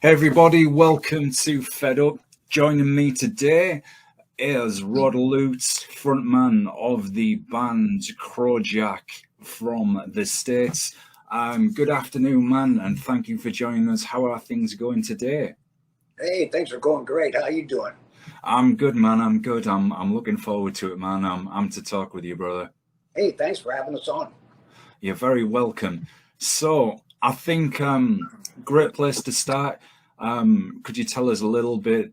Hey everybody, welcome to Fedup. Joining me today is Rod Lutes, frontman of the band Crowjack from the States. Good afternoon, man, and thank you for joining us. How are things going today? Hey, things are going great. How you doing? I'm good, man. I'm good. I'm looking forward to it, man. I'm to talk with you, brother. Hey, thanks for having us on. You're very welcome. So I think great place to start. Could you tell us a little bit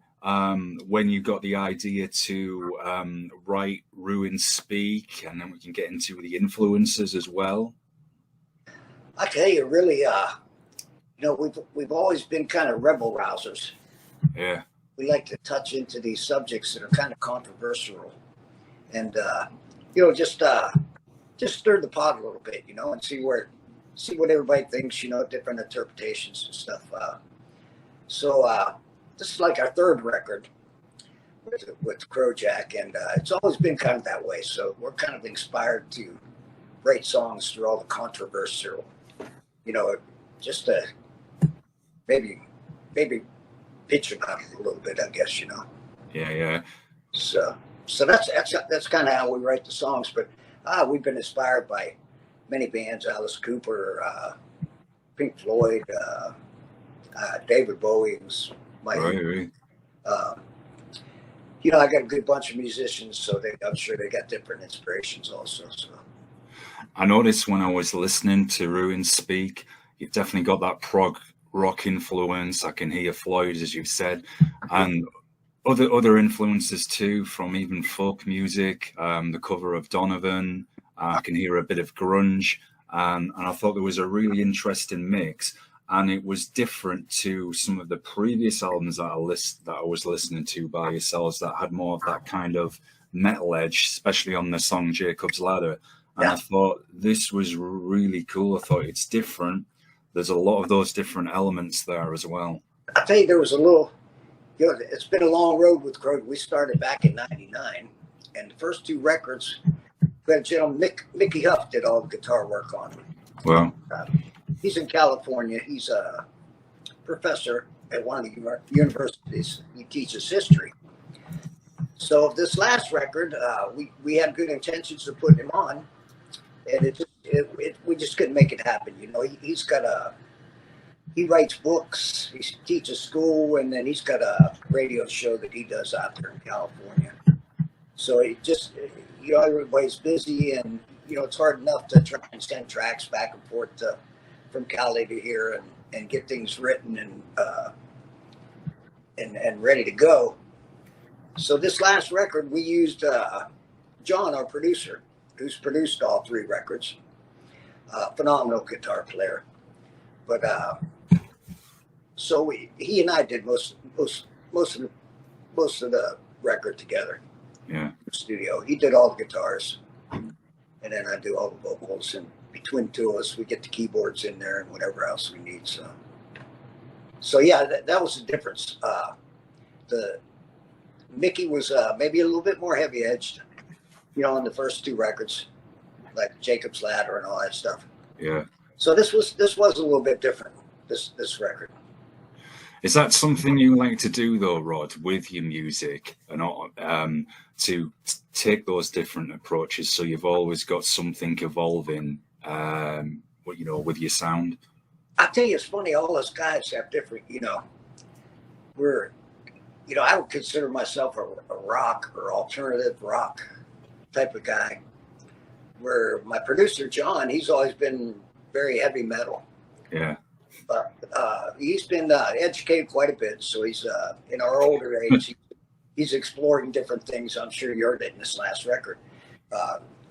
when you got the idea to write Ruin Speak, and then we can get into the influences as well? I tell you, really, we've always been kind of rebel rousers. Yeah. We like to touch into these subjects that are kind of controversial, and just stir the pot a little bit, and see what everybody thinks, different interpretations and stuff. So this is like our third record with Crowjack, and it's always been kind of that way. So we're kind of inspired to write songs through all the controversial, just to maybe pitch about it a little bit, I guess, Yeah. So that's kind of how we write the songs. But we've been inspired by many bands: Alice Cooper, Pink Floyd, David Bowie was my. Right. I got a good bunch of musicians, so I'm sure they got different inspirations also. So I noticed when I was listening to Ruin Speak, you definitely got that prog rock influence. I can hear Floyd, as you said, and other influences too, from even folk music, the cover of Donovan. I can hear a bit of grunge, and I thought there was a really interesting mix, and it was different to some of the previous albums that I was listening to by yourselves that had more of that kind of metal edge, especially on the song Jacob's Ladder. And I thought this was really cool. I thought it's different. There's a lot of those different elements there as well. I'll tell you, there was a little, it's been a long road with Crow. We started back in '99, and the first two records, we had a gentleman, Mickey Huff, did all the guitar work on them. Well, he's in California. He's a professor at one of the universities. He teaches history. So this last record, we had good intentions of putting him on, and we just couldn't make it happen. He writes books, he teaches school, and then he's got a radio show that he does out there in California. So it just, everybody's busy, and it's hard enough to try and send tracks back and forth from Cali to here and get things written and ready to go. So this last record, we used John, our producer, who's produced all three records. Phenomenal guitar player. But so he and I did most of the record together. Yeah. In the studio. He did all the guitars, and then I do all the vocals. And between two of us, we get the keyboards in there and whatever else we need. So yeah, that was the difference. The Mickey was maybe a little bit more heavy edged, on the first two records, like Jacob's Ladder and all that stuff. Yeah. So this was a little bit different. This record. Is that something you like to do though, Rod, with your music, and to take those different approaches, so you've always got something evolving, with your sound? I tell you, it's funny. All us guys have different. We're, I would consider myself a rock or alternative rock type of guy. Where my producer John, he's always been very heavy metal. Yeah. But he's been educated quite a bit, so he's in our older age. He's exploring different things. I'm sure you heard it in this last record.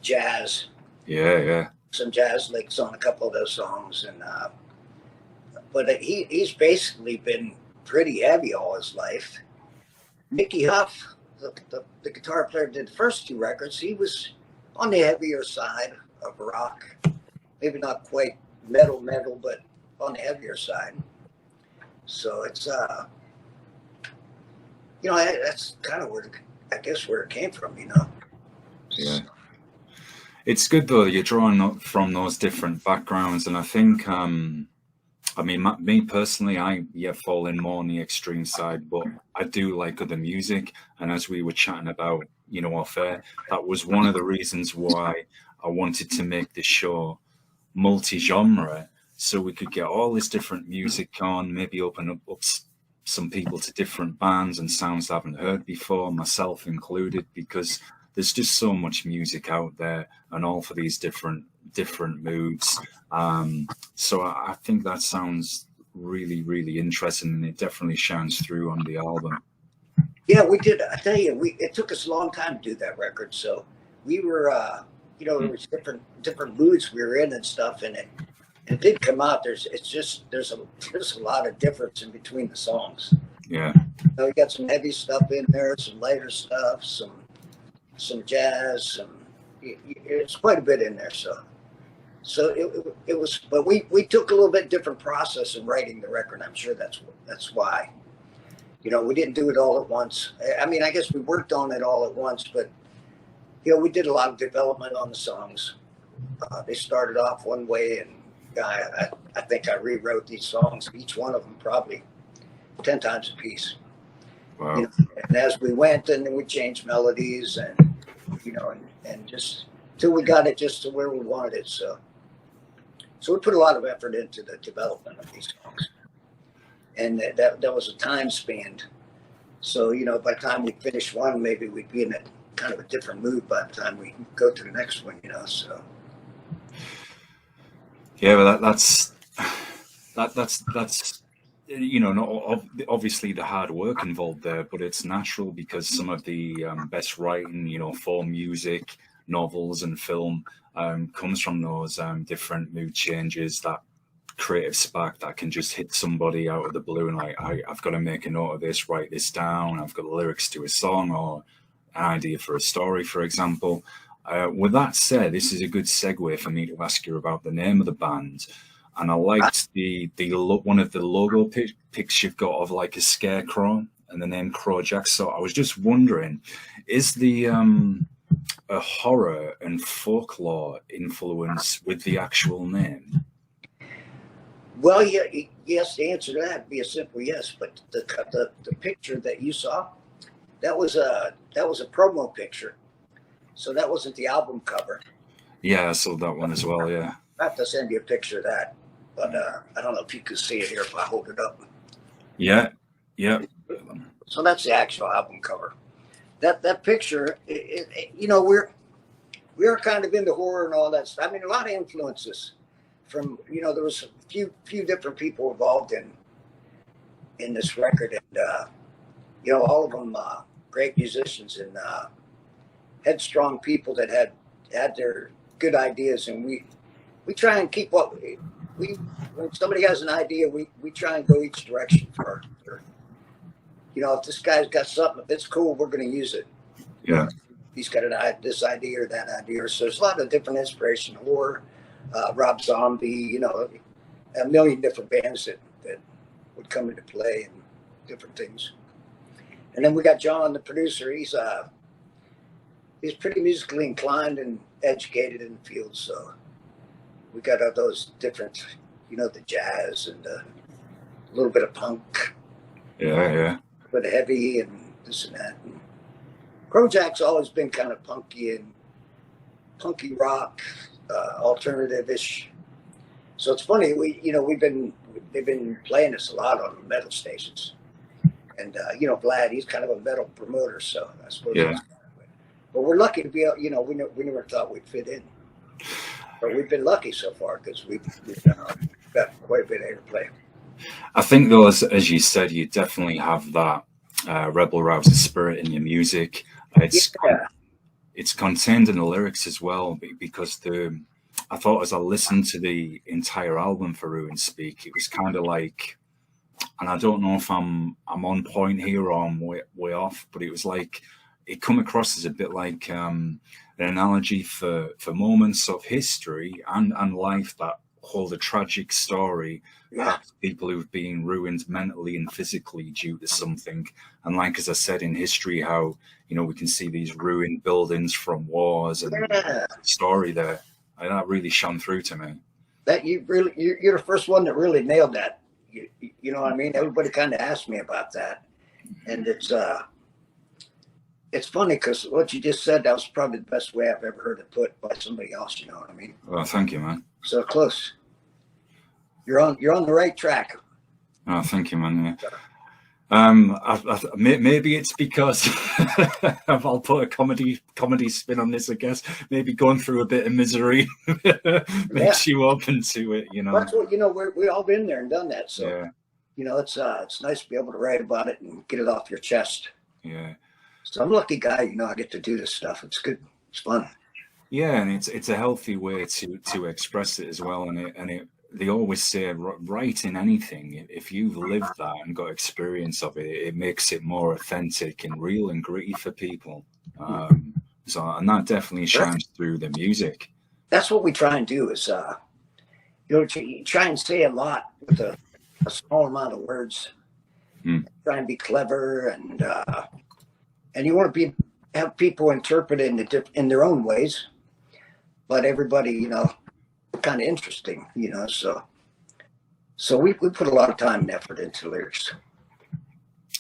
Jazz. Yeah. Some jazz licks on a couple of those songs, and but he's basically been pretty heavy all his life. Mickey Huff, the guitar player, did the first two records. He was on the heavier side of rock, maybe not quite metal, but on the heavier side. So it's that's kind of where it came from. Yeah. It's good though, you're drawing up from those different backgrounds, and I think I mean, me personally, I fall in more on the extreme side, but I do like other music. And as we were chatting about, off air, that was one of the reasons why I wanted to make this show multi-genre, so we could get all this different music on, maybe open up some people to different bands and sounds I haven't heard before, myself included, because there's just so much music out there, and all for these different moods. So I think that sounds really, really interesting, and it definitely shines through on the album. Yeah, we did. I tell you, it took us a long time to do that record. So we were, there was different moods we were in and stuff, and it did come out. There's a lot of difference in between the songs. Yeah. So we got some heavy stuff in there, some lighter stuff, some jazz, it's quite a bit in there. So it was, but we took a little bit different process in writing the record. I'm sure that's why. We didn't do it all at once. I mean, I guess we worked on it all at once, but we did a lot of development on the songs. They started off one way, and I think I rewrote these songs, each one of them probably 10 times a piece. Wow. And as we went, and then we changed melodies, and and just till we got it just to where we wanted it. So we put a lot of effort into the development of these songs, and that was a time span. So by the time we finish one, maybe we'd be in a kind of a different mood by the time we go to the next one. So. Yeah, but that's not obviously the hard work involved there, but it's natural because some of the best writing, for music, novels, and film comes from those different mood changes, that creative spark that can just hit somebody out of the blue, and like, I've got to make a note of this, write this down. I've got the lyrics to a song or an idea for a story, for example. With that said, this is a good segue for me to ask you about the name of the band. And I liked the one of the logo pics you've got of like a scarecrow and the name Crowjack. So I was just wondering, is the a horror and folklore influence with the actual name? Well, yeah, yes. The answer to that would be a simple yes. But the picture that you saw, that was a promo picture. So that wasn't the album cover. Yeah, I saw that one as well. Yeah. I have to send you a picture of that, but I don't know if you can see it here if I hold it up. Yeah. So that's the actual album cover. That picture, we're kind of into horror and all that stuff. I mean, a lot of influences from there was a few different people involved in this record, and all of them great musicians and headstrong people that had their good ideas, and we try and keep what when somebody has an idea, we try and go each direction for if this guy's got something, if it's cool, we're going to use it. Yeah. He's got this idea or that idea. So there's a lot of different inspiration. Horror, Rob Zombie, a million different bands that would come into play and different things. And then we got John, the producer. He's pretty musically inclined and educated in the field. So we got all those different, the jazz and a little bit of punk. Yeah. A bit of heavy and this and that. And Crowjack's always been kind of punky rock, alternative-ish. So it's funny, they've been playing us a lot on the metal stations. And Vlad, he's kind of a metal promoter, so I suppose. Yeah. But we're lucky to be able, we never thought we'd fit in. But we've been lucky so far because we've got quite a bit of airplay. I think, though, as you said, you definitely have that rebel rouser spirit in your music. It's contained in the lyrics as well, because I thought as I listened to the entire album for Ruin Speak, it was kind of like, and I don't know if I'm on point here or I'm way off, but it was like, it come across as a bit like an analogy for moments of history and life that hold a tragic story. Yeah. People who've been ruined mentally and physically due to something. And like, as I said, in history, how, we can see these ruined buildings from wars and story there. And that really shone through to me. that you're the first one that really nailed that. You know what I mean? Everybody kind of asked me about that, and it's funny because what you just said, that was probably the best way I've ever heard it put by somebody else. You know what I mean? Well, thank you, man. So close. You're on the right track. Oh, thank you, man. Yeah. Maybe it's because I'll put a comedy spin on this, I guess. Maybe going through a bit of misery makes you open to it, you know. That's what, you know, we all been there and done that. So, yeah. You know, it's nice to be able to write about it and get it off your chest. Yeah. So I'm a lucky guy, you know, I get to do this stuff. It's good. It's fun. Yeah, and it's a healthy way to express it as well. And they always say, writing anything, if you've lived that and got experience of it, it makes it more authentic and real and gritty for people. And that definitely shines through the music. That's what we try and do is, you know, you try and say a lot with a small amount of words. Try and be clever, and you want to have people interpret it in their own ways, but everybody, you know, kind of interesting, you know. So we put a lot of time and effort into lyrics.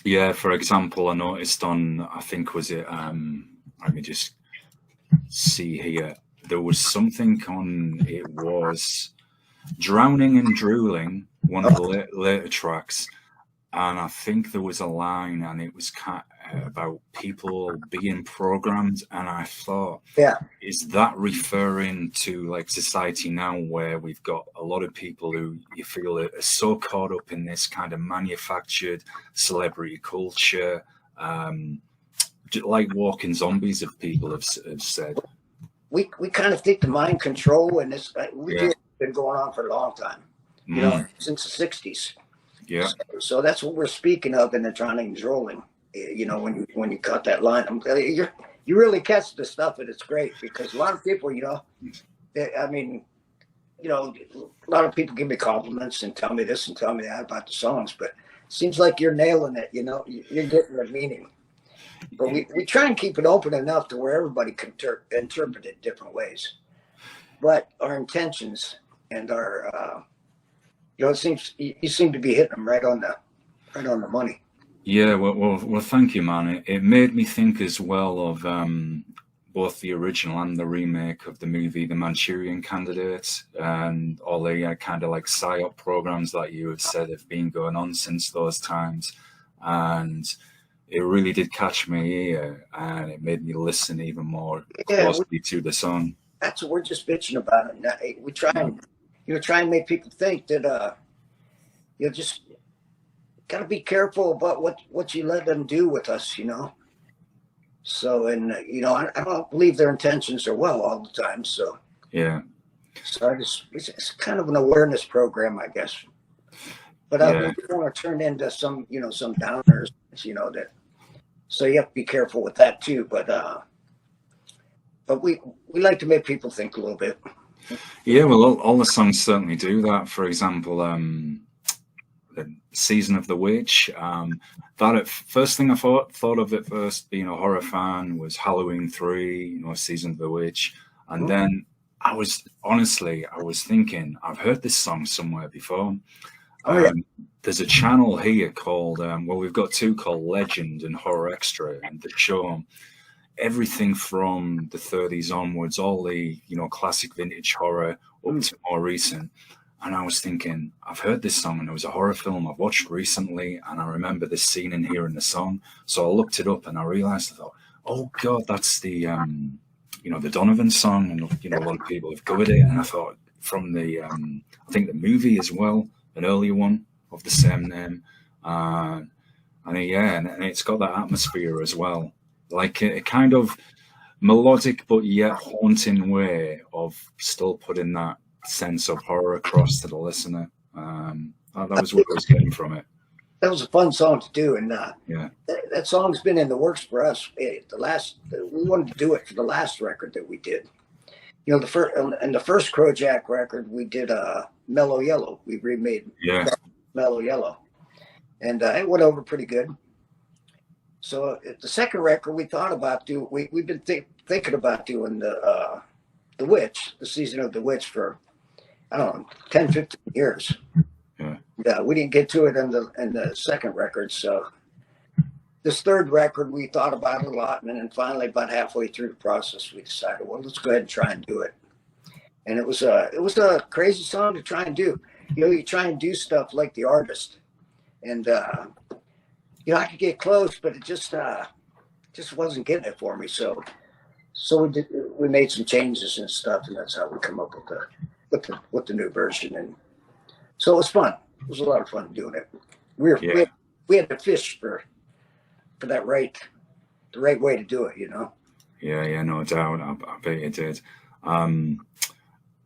Yeah, for example, I noticed on, I think, was it, let me just see here, there was something on, it was Drowning and Drooling, one of the later tracks, and I think there was a line, and it was about people being programmed, and I thought, is that referring to like society now, where we've got a lot of people who you feel are so caught up in this kind of manufactured celebrity culture, like walking zombies, if people have said. We kind of think the mind control, and this it's been going on for a long time, you know, since the 60s. Yeah. So that's what we're speaking of in the Drowning and Drooling. You know, when you cut that line, I'm telling you, you really catch the stuff, and it's great because a lot of people, you know, I mean, you know, a lot of people give me compliments and tell me this and tell me that about the songs, but it seems like you're nailing it. You know, you're getting the meaning. But we try and keep it open enough to where everybody can interpret it different ways. But our intentions and our, you know, it seems you seem to be hitting them right on the money. Yeah, well, thank you, man. It made me think as well of both the original and the remake of the movie The Manchurian Candidate, and all the kind of like psyop programs that you have said have been going on since those times. And it really did catch my ear, and it made me listen even more closely to the song. That's what we're just bitching about. We try and, you know, try and make people think that you just got to be careful about what you let them do with us, you know. So, and you know, I don't believe their intentions are well all the time. So yeah. So it's kind of an awareness program, I guess. But I don't want to turn into some, you know, some downers, you know, that. So you have to be careful with that too. But we like to make people think a little bit. Yeah, well, all the songs certainly do that. For example, the Season of the Witch. That first thing I thought of at first, being a horror fan, was Halloween 3, you know, Season of the Witch, and then I was thinking, I've heard this song somewhere before. There's a channel here called, well, we've got two called Legend and Horror Extra, and they show everything from the 30s onwards, all the, you know, classic vintage horror up to more recent. And I was thinking, I've heard this song, and it was a horror film I've watched recently, and I remember this scene in here in the song. So I looked it up, and I realized, I thought, oh God, that's the, you know, the Donovan song, and, you know, a lot of people have covered it. And I thought from the, I think the movie as well, an earlier one of the same name. And it's got that atmosphere as well. Like a kind of melodic but yet haunting way of still putting that sense of horror across to the listener. That was what I was getting from it. That was a fun song to do, and that song's been in the works for us. We wanted to do it for the last record that we did. You know, the first Crowjack record we did Mellow Yellow. We remade Mellow Yellow, and it went over pretty good. So the second record we thought about doing, we've been thinking about doing the Witch, the Season of the Witch, for I don't know, 10, 15 years. Yeah. Yeah, we didn't get to it in the second record. So this third record, we thought about it a lot. And then finally, about halfway through the process, we decided, well, let's go ahead and try and do it. And it was a crazy song to try and do. You try and do stuff like the artist. And, I could get close, but it just wasn't getting it for me. So we made some changes and stuff, and that's how we come up with the new version. And so it was fun. It was a lot of fun doing it. We had to fish for the right way to do it, Yeah, no doubt. I bet you did.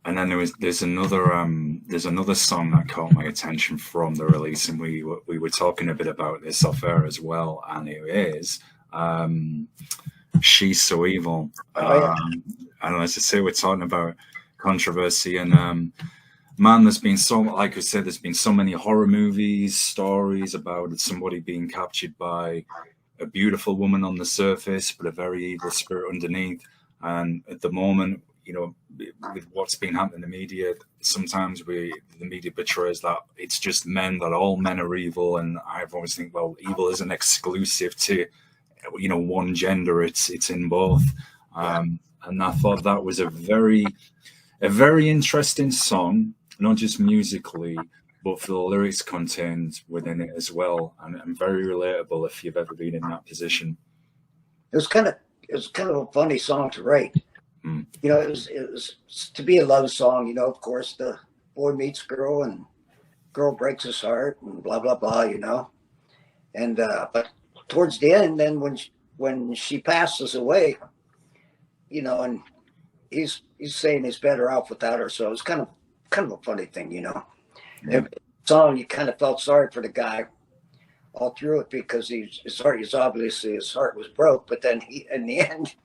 And then there's another song that caught my attention from the release, and we were talking a bit about this off air as well, and it is She's So Evil. And as I say, we're talking about controversy, and man, there's been like I said, there's been so many horror movies, stories about somebody being captured by a beautiful woman on the surface, but a very evil spirit underneath. And at the moment, with what's been happening in the media, sometimes the media portrays that it's just men, that all men are evil. And I've always think, well, evil isn't exclusive to, one gender. It's in both. And I thought that was a very interesting song, not just musically, but for the lyrics contained within it as well, and very relatable if you've ever been in that position. It was kind of a funny song to write. It was to be a love song. Of course, the boy meets girl and girl breaks his heart and blah blah blah. And but towards the end, then when she passes away, and he's saying he's better off without her. So it was kind of a funny thing, Yeah. The song, you kind of felt sorry for the guy all through it, because his heart was broke, but then in the end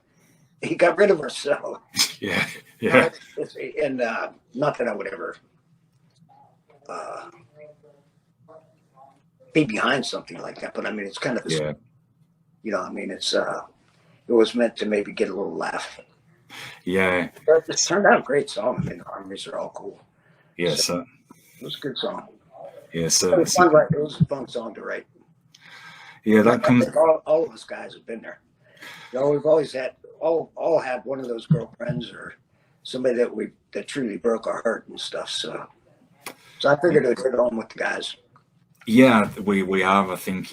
he got rid of her. So yeah. And not that I would ever be behind something like that, but I mean, it's kind of it's it was meant to maybe get a little laugh. Yeah, but it turned out a great song. I mean, the harmonies are all cool. So it was a good song. Yeah, so it was a fun song to write. Yeah, that comes. All of us guys have been there. We've always had all had one of those girlfriends or somebody that truly broke our heart and stuff. So I figured it would hit on with the guys. Yeah, we have. I think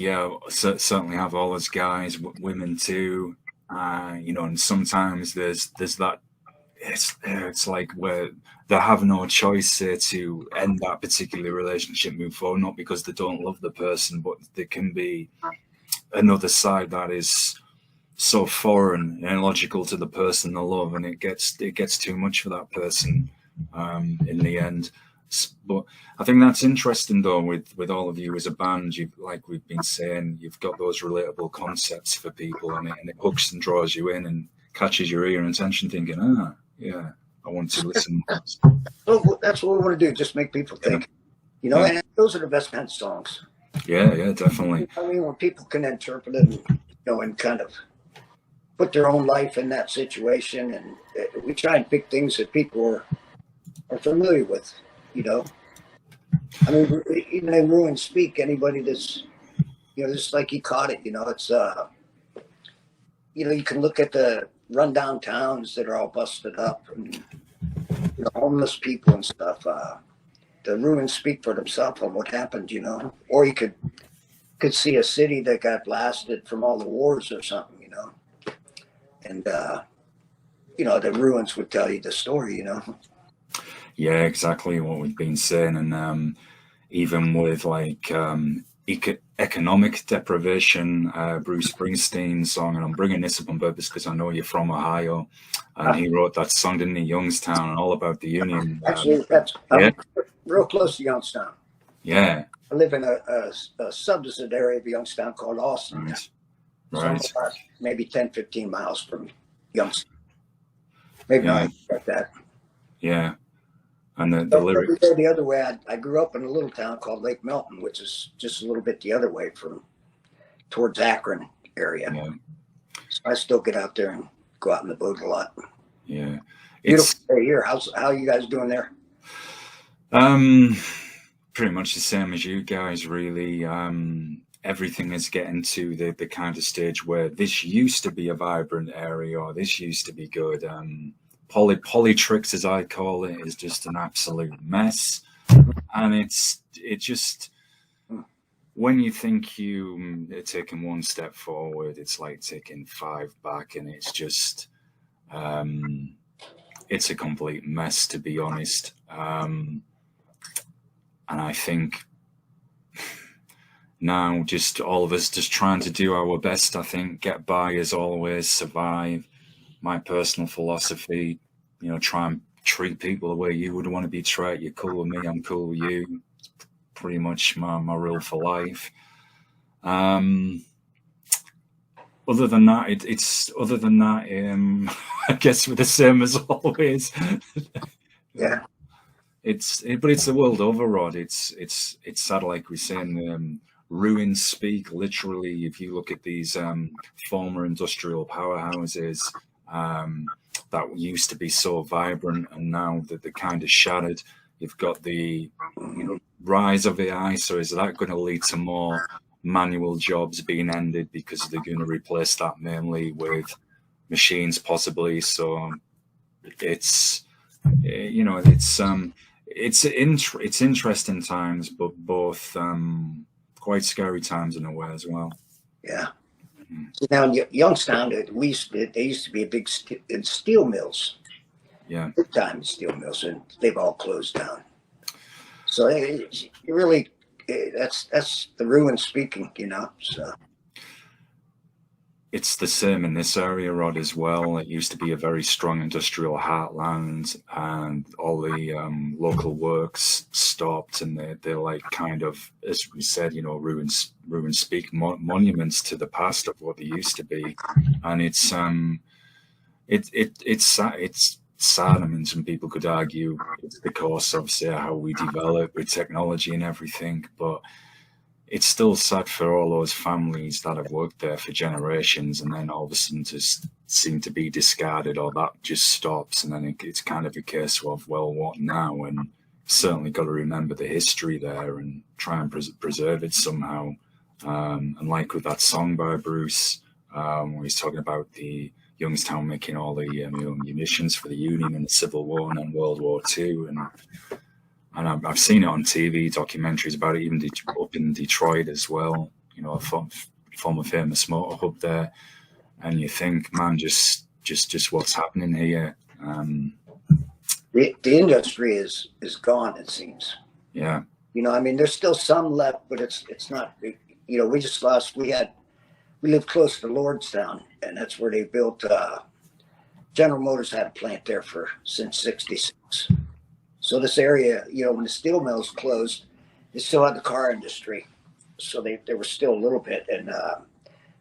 certainly have all as guys, women too. And sometimes there's that. It's like where they have no choice, say, to end that particular relationship, move forward, not because they don't love the person, but there can be another side that is so foreign and illogical to the person they love, and it gets too much for that person in the end. But I think that's interesting, though, with all of you as a band. Like we've been saying, you've got those relatable concepts for people, and it hooks and draws you in and catches your ear and attention, thinking, yeah, I want to listen. So that's what we want to do, just make people think. And those are the best kind of songs. Yeah, definitely. I mean, when people can interpret it and kind of put their own life in that situation, and we try and pick things that people are familiar with. I mean, even in Ruin Speak, anybody that's, just like he caught it, it's, you can look at the rundown towns that are all busted up, and, homeless people and stuff. The ruins speak for themselves on what happened, or you could see a city that got blasted from all the wars or something, and, the ruins would tell you the story, Yeah, exactly what we've been saying. And even with like economic deprivation, Bruce Springsteen's song, and I'm bringing this up on purpose because I know you're from Ohio, and he wrote that song, didn't he, Youngstown, and all about the union. Actually, real close to Youngstown. Yeah. I live in a subsidiary of Youngstown called Austin. Right. So maybe 10, 15 miles from Youngstown. Maybe not like that. Yeah. And the lyrics. The other way, I grew up in a little town called Lake Melton, which is just a little bit the other way towards Akron area. Yeah. So I still get out there and go out in the boat a lot. Yeah. Beautiful day here. How are you guys doing there? Um, Pretty much the same as you guys, really. Everything is getting to the kind of stage where this used to be a vibrant area, or this used to be good. Polytricks, as I call it, is just an absolute mess, and it just, when you think you are taking one step forward, it's like taking five back, and it's just it's a complete mess, to be honest. And I think now just all of us just trying to do our best, I think, get by as always, survive. My personal philosophy, try and treat people the way you would want to be treated. You're cool with me, I'm cool with you. It's pretty much my rule for life. Other than that, I guess we're the same as always. Yeah. But it's the world over, Rod. It's sad, like we're saying. Ruins speak literally. If you look at these former industrial powerhouses that used to be so vibrant, and now that they're kind of shattered, you've got the rise of AI. So is that going to lead to more manual jobs being ended because they're going to replace that mainly with machines, possibly? So it's it's interesting times, but both quite scary times in a way as well. Yeah. So now in Youngstown, there used to be a big steel mills. Yeah. Big time steel mills, and they've all closed down. So it really, that's the ruin speaking, So it's the same in this area, Rod, as well. It used to be a very strong industrial heartland, and all the local works stopped, and they're like kind of, as we said, ruins speak, monuments to the past of what they used to be, and it's sad. I mean, some people could argue it's because of, say, how we develop with technology and everything, but it's still sad for all those families that have worked there for generations, and then all of a sudden just seem to be discarded, or that just stops, and then it's kind of a case of, well, what now? And certainly got to remember the history there and try and preserve it somehow. And like with that song by Bruce, where he's talking about the Youngstown making all the munitions for the Union in the Civil War and then World War II, and I've seen it on TV, documentaries about it, even up in Detroit as well, a former famous motor hub there. And you think, man, just what's happening here? The industry is gone, it seems. Yeah. I mean, there's still some left, but it's not. We just lost. We lived close to Lordstown, and that's where they built. General Motors had a plant there since '66. So this area, when the steel mills closed, they still had the car industry. So there was still a little bit, and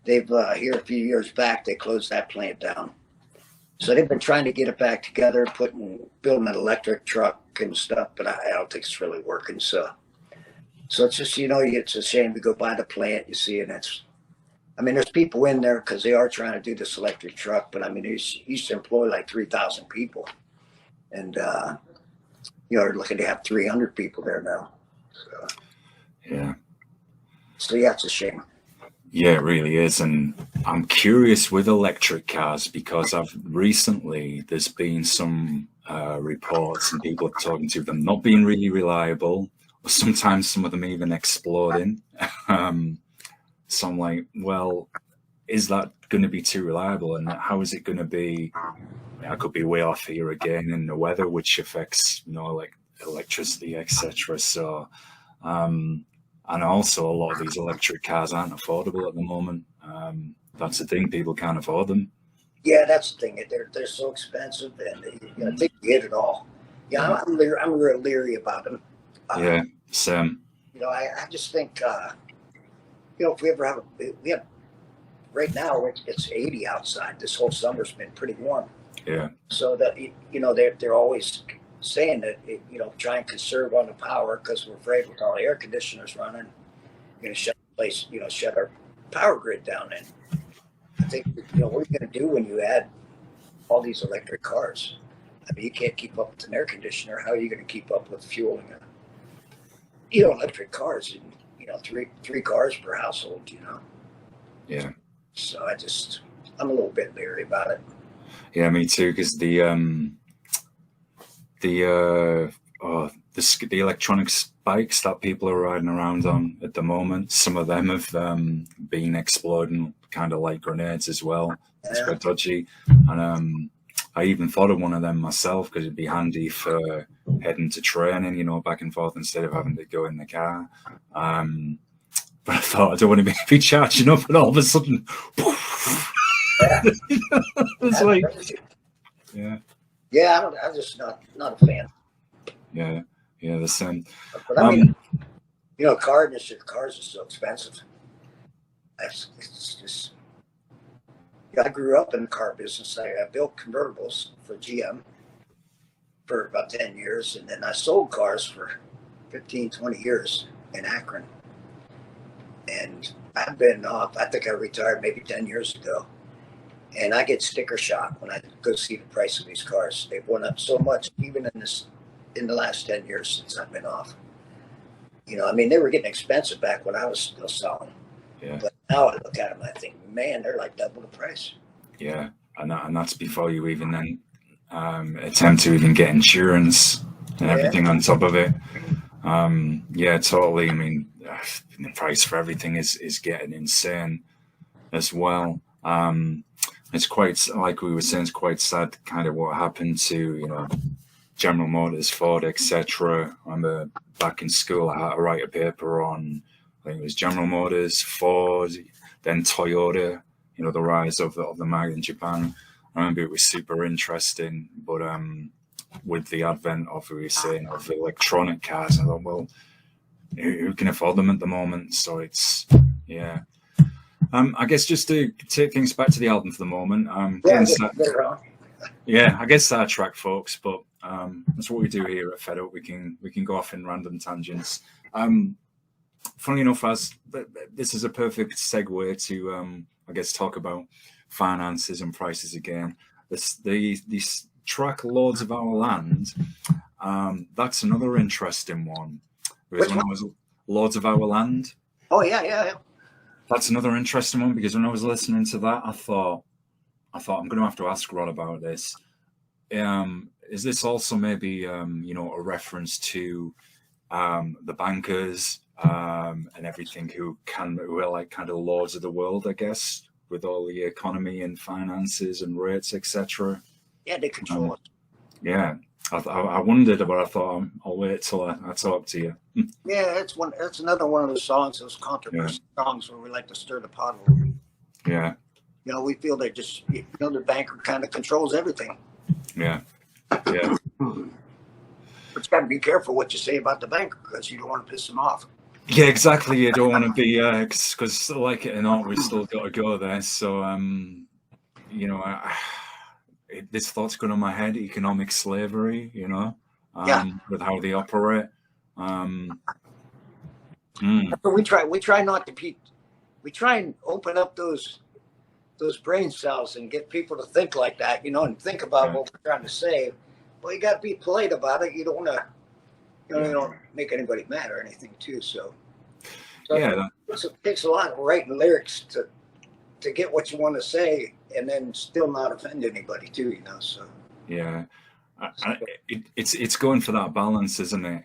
they've here a few years back they closed that plant down. So they've been trying to get it back together, building an electric truck and stuff, but I don't think it's really working. So it's just it's a shame to go by the plant, you see, and there's people in there because they are trying to do this electric truck, but I mean, it used to employ like 3,000 people, and they're looking to have 300 people there now. So yeah, it's a shame. Yeah, it really is. And I'm curious with electric cars, because there's been some reports and people talking to them not being really reliable, or sometimes some of them even exploding. So I'm like, well, is that going to be too reliable? And how is it going to be? I could be way off here again in the weather, which affects, like electricity, etc. So, and also a lot of these electric cars aren't affordable at the moment. That's the thing; people can't afford them. Yeah, that's the thing. They're so expensive, and I think you hit it all. Yeah, I'm real leery about them. Yeah, same. I just think if we ever have right now it's 80 outside. This whole summer's been pretty warm. Yeah. So that they're always saying that try and conserve on the power because we're afraid with all the air conditioners running, we're going to shut the place, shut our power grid down. And I think what are you going to do when you add all these electric cars? I mean, you can't keep up with an air conditioner. How are you going to keep up with fueling electric cars, and three cars per household. Yeah. So I'm a little bit leery about it. Yeah, me too. Because the electronic bikes that people are riding around on at the moment, some of them have been exploding kind of like grenades as well. It's quite dodgy. And I even thought of one of them myself because it'd be handy for heading to training, back and forth instead of having to go in the car. But I thought I don't want to be charging up, and all of a sudden, it's like, yeah. Yeah, I'm just not a fan. Yeah, the same. But I mean, car industry, cars are so expensive. It's just. I grew up in the car business. I built convertibles for GM for about 10 years, and then I sold cars for 15, 20 years in Akron. And I've been off, I think I retired maybe 10 years ago. And I get sticker shock when I go see the price of these cars. They've went up so much, even in the last 10 years since I've been off. They were getting expensive back when I was still selling. Yeah. But now I look at them, I think, man, they're like double the price. Yeah, and that's before you even then attempt to even get insurance and everything on top of it. Yeah, totally. I mean, the price for everything is getting insane as well. It's quite, like we were saying, it's quite sad kind of what happened to, General Motors, Ford, etc. I remember back in school I had to write a paper on, I think it was General Motors, Ford, then Toyota, the rise of the market in Japan. I remember it was super interesting, but with the advent of, we were saying, of electronic cars, I thought, well, who can afford them at the moment? So it's, yeah. I guess just to take things back to the album for the moment. I guess that track, folks, but that's what we do here at Fedup. We can go off in random tangents. Funnily enough, this is a perfect segue to, I guess, talk about finances and prices again. This track, Lords of Our Land, that's another interesting one. Because when I was Lords of Our Land. Oh, yeah. That's another interesting one, because when I was listening to that, I thought I'm going to have to ask Rod about this. Is this also maybe, a reference to the bankers and everything who are like kind of lords of the world, I guess, with all the economy and finances and rates, etc. Yeah, they control it. Yeah, I wondered, but I thought I'll wait till I talk to you. Yeah, it's another one of those songs, those controversial songs where we like to stir the pot a little. Yeah. We feel they just, the banker kind of controls everything. Yeah. But you got to be careful what you say about the banker, because you don't want to piss them off. Yeah, exactly. You don't want to be, because like it or not, we've still got to go there. So, this thought's going on my head: economic slavery. With how they operate. We try not to be. We try and open up those brain cells and get people to think like that, and think about what we're trying to say. Well, you got to be polite about it. You don't want to. You don't make anybody mad or anything, too. So it takes a lot of writing lyrics to get what you want to say, and then still not offend anybody, too. So yeah, it's going for that balance, isn't it?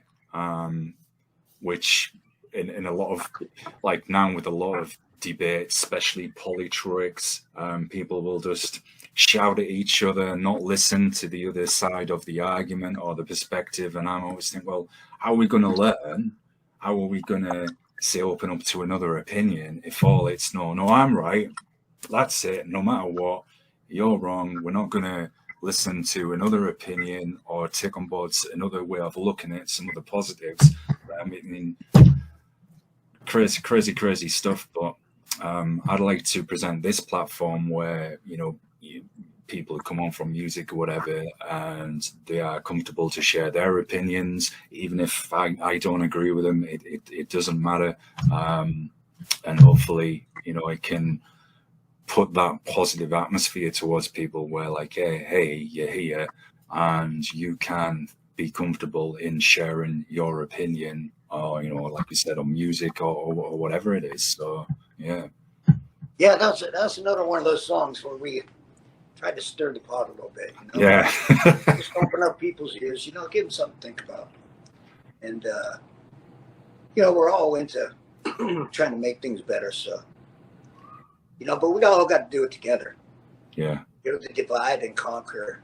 Which in a lot of, like now with a lot of debate, especially politics, people will just shout at each other and not listen to the other side of the argument or the perspective. And I always think, well, how are we going to learn? How are we going to say open up to another opinion if all it's no, I'm right, that's it, no matter what, you're wrong, we're not going to listen to another opinion or take on board another way of looking at some of the positives. I mean, crazy stuff, but I'd like to present this platform where, people who come on from music or whatever, and they are comfortable to share their opinions, even if I don't agree with them, it doesn't matter. And hopefully, it can put that positive atmosphere towards people where like, hey, you're here and you can be comfortable in sharing your opinion, or like we said, on music or whatever it is. So yeah. That's another one of those songs where we tried to stir the pot a little bit. Yeah. Just open up people's ears. Give them something to think about. And we're all into trying to make things better. So but we all got to do it together. Yeah. The divide and conquer.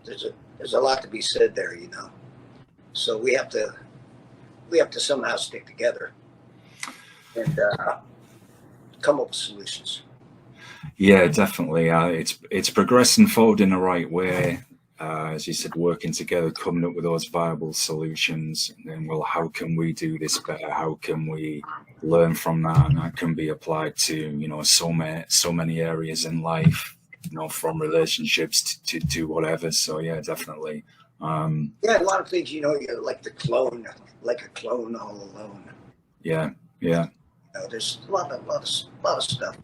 There's a lot to be said there. So we have to somehow stick together and come up with solutions. Yeah, definitely. It's progressing forward in the right way. As you said, working together, coming up with those viable solutions, and then, well, how can we do this better? How can we learn from that? And that can be applied to, so many areas in life, from relationships to whatever. So yeah, definitely. A lot of things, you're like a clone all alone. Yeah. There's a lot of stuff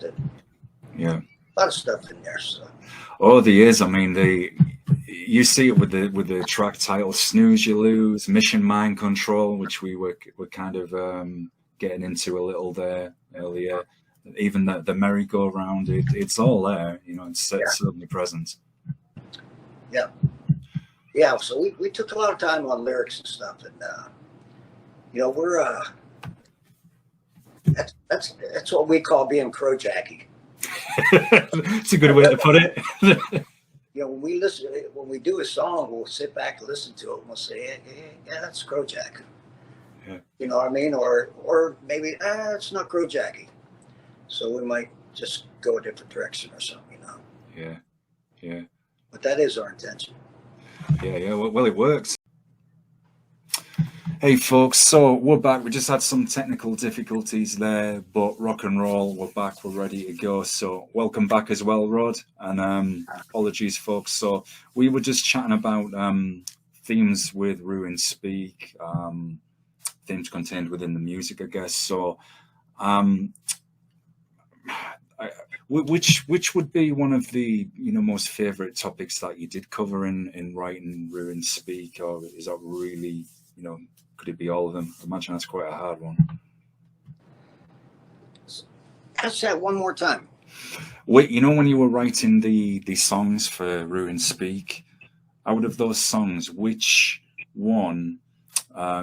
a lot of stuff in there. So. Oh, there is. I mean, you see it with the track title "Snooze You Lose," "Mission Mind Control," which we were kind of getting into a little there earlier. Even the merry-go-round, it's all there. It's certainly present. Yeah. So we took a lot of time on lyrics and stuff, and we're that's what we call being Crowjacky. It's a good way to put it. When we do a song, we'll sit back and listen to it, and we'll say, yeah, that's Crowjack. Yeah. You know what I mean? Or maybe it's not Crowjacky. So we might just go a different direction or something, Yeah. But that is our intention. Yeah. Well, it works. Hey folks, so we're back. We just had some technical difficulties there, but rock and roll, we're back, we're ready to go. So welcome back as well, Rod, and apologies folks. So we were just chatting about themes with Ruin Speak, themes contained within the music, I guess. So which would be one of the most favorite topics that you did cover in writing Ruin Speak, or is that really could it be all of them? I imagine that's quite a hard one. Ask that one more time. Wait, when you were writing the songs for Ruin Speak, out of those songs, which one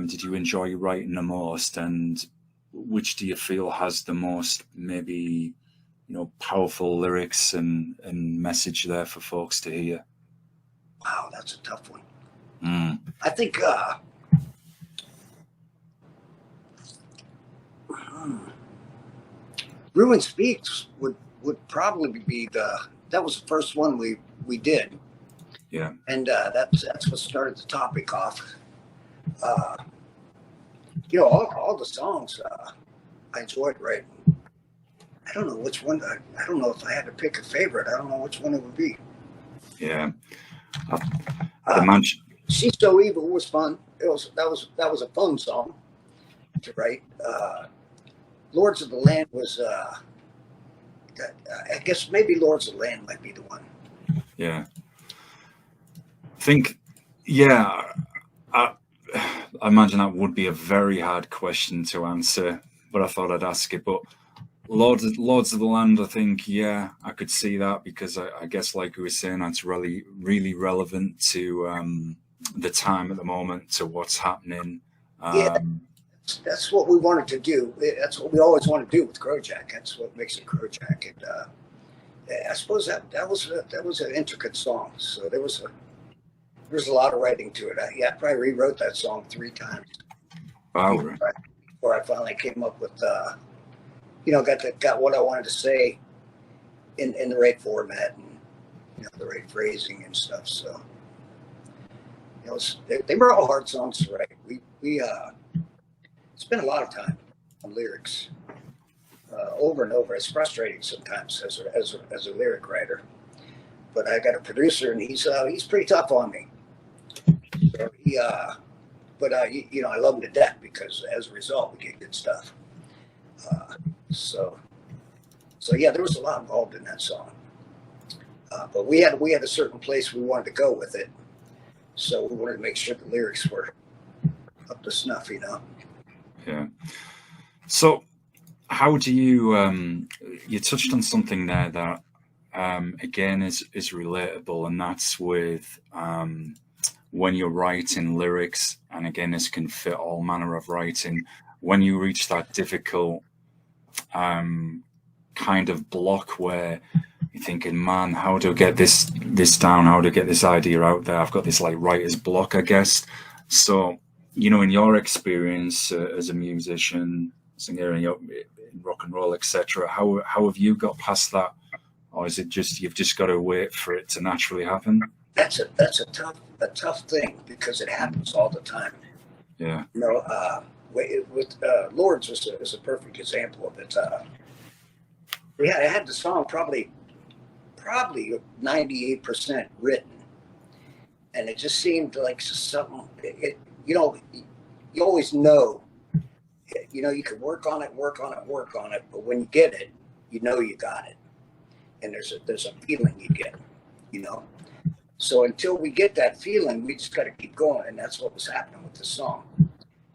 did you enjoy writing the most, and which do you feel has the most maybe powerful lyrics and message there for folks to hear? Wow, that's a tough one. I think Ruin Speaks would probably be that was the first one we did. Yeah. And that's what started the topic off. All the songs I enjoyed writing. I don't know which one. I don't know if I had to pick a favorite. I don't know which one it would be. Yeah. I'd imagine. She's So Evil was fun. That was a fun song to write. Lords of the Land was, I guess maybe Lords of the Land might be the one. Yeah. I think, I imagine that would be a very hard question to answer, but I thought I'd ask it. But Lords of the Land, I think, I could see that, because I guess, like we were saying, that's really, really relevant to the time at the moment, to what's happening. That's what we wanted to do. That's what we always want to do with Crowjack. That's what makes it Crowjack. And I suppose that was an intricate song. So there was a lot of writing to it. I probably rewrote that song 3 times. Wow. Before I finally came up with got what I wanted to say in the right format and the right phrasing and stuff. So they were all hard songs to write. We spent a lot of time on lyrics over and over. It's frustrating sometimes as a lyric writer, but I got a producer and he's pretty tough on me. So I love him to death, because as a result we get good stuff. So there was a lot involved in that song, but we had a certain place we wanted to go with it, So we wanted to make sure the lyrics were up to snuff, you know. Yeah. So how do you you touched on something there that again is relatable, and that's with when you're writing lyrics, and again this can fit all manner of writing, when you reach that difficult kind of block where you're thinking, man, how do I get this down, how do I get this idea out there? I've got this like writer's block, I guess. So, you know, in your experience as a musician, singer in rock and roll, etc., how have you got past that? Or is it just you've just got to wait for it to naturally happen? That's a tough thing, because it happens all the time. Yeah. You know, with Lords is a perfect example of it. I had the song probably 98% written, and it just seemed like something. You know, you always know. You know, you can work on it, but when you get it, you know you got it, and there's a feeling you get. You know, so until we get that feeling, we just got to keep going, and that's what was happening with the song.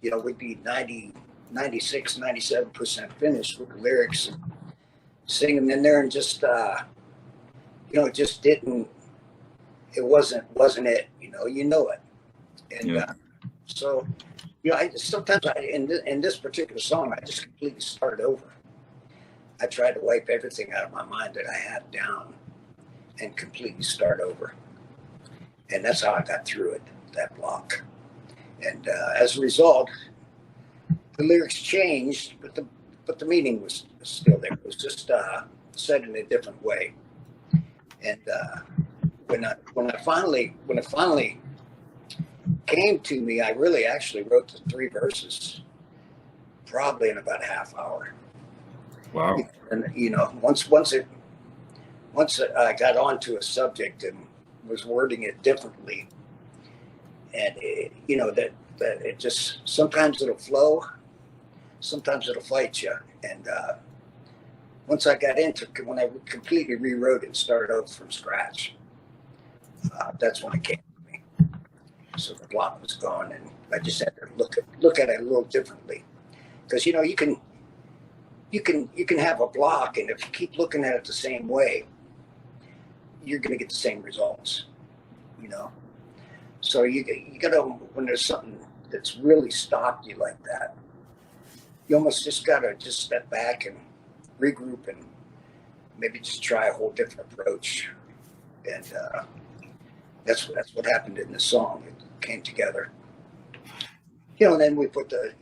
You know, we'd be 96, 97% finished with the lyrics, and sing them in there, and just you know, it just didn't. It wasn't it. You know it, and yeah. So, you know, in this particular song, I just completely started over. I tried to wipe everything out of my mind that I had down, and completely start over, and that's how I got through it, that block. And as a result, the lyrics changed, but the meaning was still there. It was just said in a different way. And when it finally came to me, I really actually wrote the 3 verses probably in about a half hour. Wow. And you know, once I got onto a subject and was wording it differently, and you know that it just, sometimes it'll flow, sometimes it'll fight you. And once I got into, when I completely rewrote it and started over from scratch, that's when it came to me. So the block was gone, and I just had to look at it a little differently. Because you know, you can have a block, and if you keep looking at it the same way, you're going to get the same results. You know, so you got to, when there's something that's really stopped you like that, you almost just got to just step back and regroup, and maybe just try a whole different approach. And that's what happened in the song. It came together. You know, and then we put the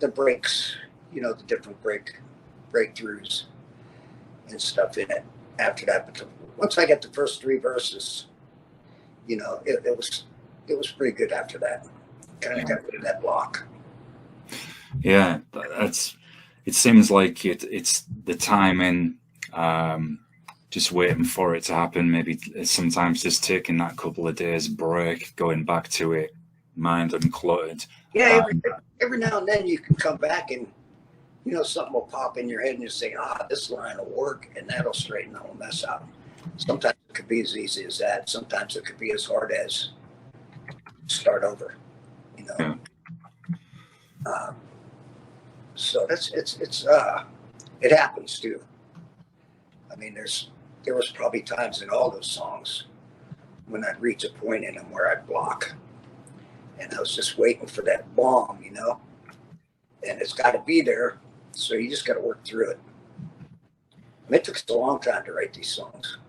breaks, you know, the different breakthroughs and stuff in it after that. But once I got the first 3 verses, you know, it was pretty good after that. Kind of got rid of that block. Yeah, it seems like it's the timing, just waiting for it to happen. Maybe sometimes just taking that couple of days break, going back to it, mind uncluttered. Yeah, every now and then you can come back, and you know, something will pop in your head, and you say, this line will work, and that'll straighten the whole mess out. Sometimes it could be as easy as that. Sometimes it could be as hard as start over, you know. Yeah. So it happens too. I mean, there was probably times in all those songs when I'd reach a point in them where I'd block, and I was just waiting for that bomb, you know. And it's got to be there, so you just got to work through it. And it took us a long time to write these songs.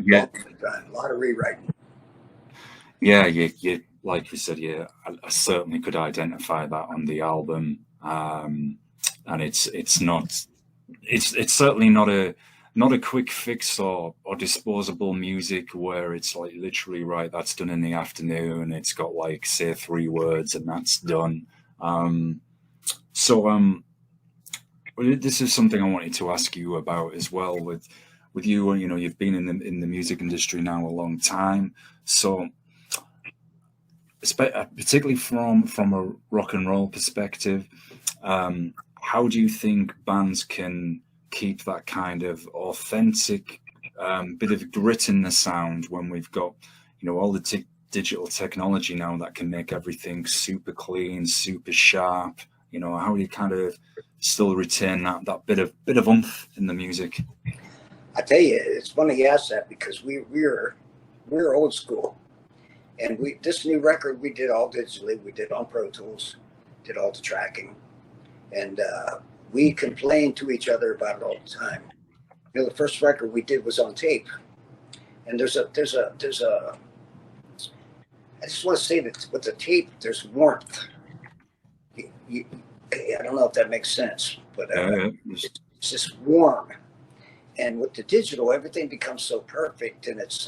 Yeah. A lot of rewriting. Yeah, you like you said, yeah, I certainly could identify that on the album, and it's certainly not a quick fix or disposable music where it's like literally, right, that's done in the afternoon. It's got like, say, 3 words and that's done. This is something I wanted to ask you about as well with you. You know, you've been in the music industry now a long time, so particularly from a rock and roll perspective, how do you think bands can keep that kind of authentic bit of grit in the sound when we've got, you know, all the digital technology now that can make everything super clean, super sharp? You know, how do you kind of still retain that bit of oomph in the music? I tell you, it's funny you ask that, because we're old school, and this new record we did all digitally. We did on Pro Tools, did all the tracking, and we complained to each other about it all the time. You know, the first record we did was on tape, and there's a I just want to say that with the tape, there's warmth. I don't know if that makes sense, but it's just warm. And with the digital, everything becomes so perfect, and that's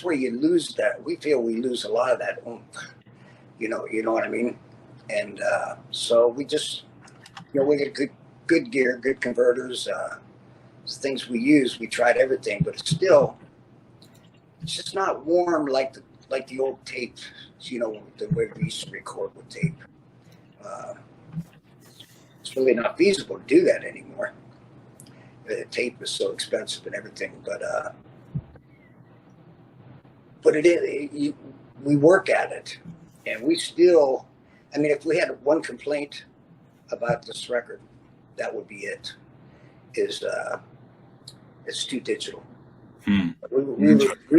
where you lose that. We feel we lose a lot of that oomph. You know what I mean? And so we just, you know, we get good gear, good converters, things we use. We tried everything, but it's just not warm like the old tape. You know, the way we used to record with tape. It's really not feasible to do that anymore. The tape is so expensive and everything, but we work at it, and we still. I mean, if we had one complaint about this record, that would be it. Is it's too digital. We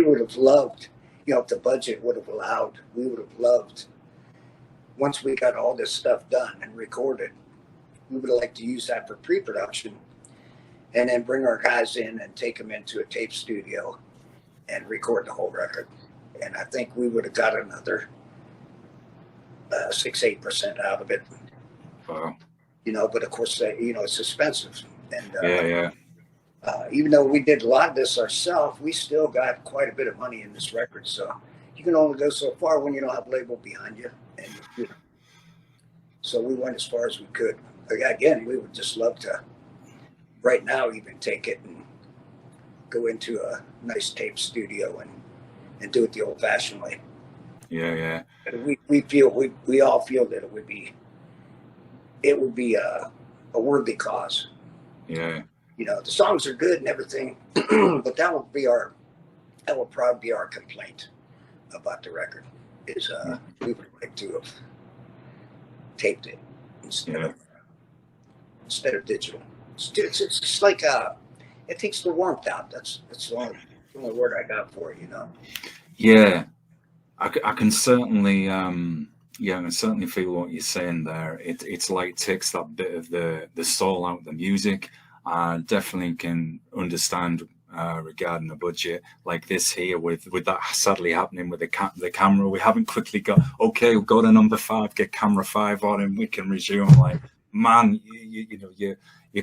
would have loved, you know, if the budget would have allowed, we would have loved. Once we got all this stuff done and recorded, we would have liked to use that for pre-production, and then bring our guys in and take them into a tape studio and record the whole record. And I think we would have got another 6-8% out of it. Wow. You know, but of course, you know, it's expensive. And even though we did a lot of this ourselves, we still got quite a bit of money in this record. So you can only go so far when you don't have a label behind you. And you know, so we went as far as we could. Again, we would just love to, right now, even take it and go into a nice tape studio and do it the old-fashioned way. Yeah. We all feel that it would be a worthy cause. Yeah. You know, the songs are good and everything, but that will probably be our complaint about the record. Is we would like to have taped it instead of digital. It's just like it takes the warmth out. That's the only word I got for it. You know. Yeah, I can certainly I can certainly feel what you're saying there. It's like takes that bit of the soul out of the music. I definitely can understand regarding the budget like this here with that sadly happening with the camera. We haven't quickly got, okay, we'll go to number 5, get camera 5 on, and we can resume. Like, man, you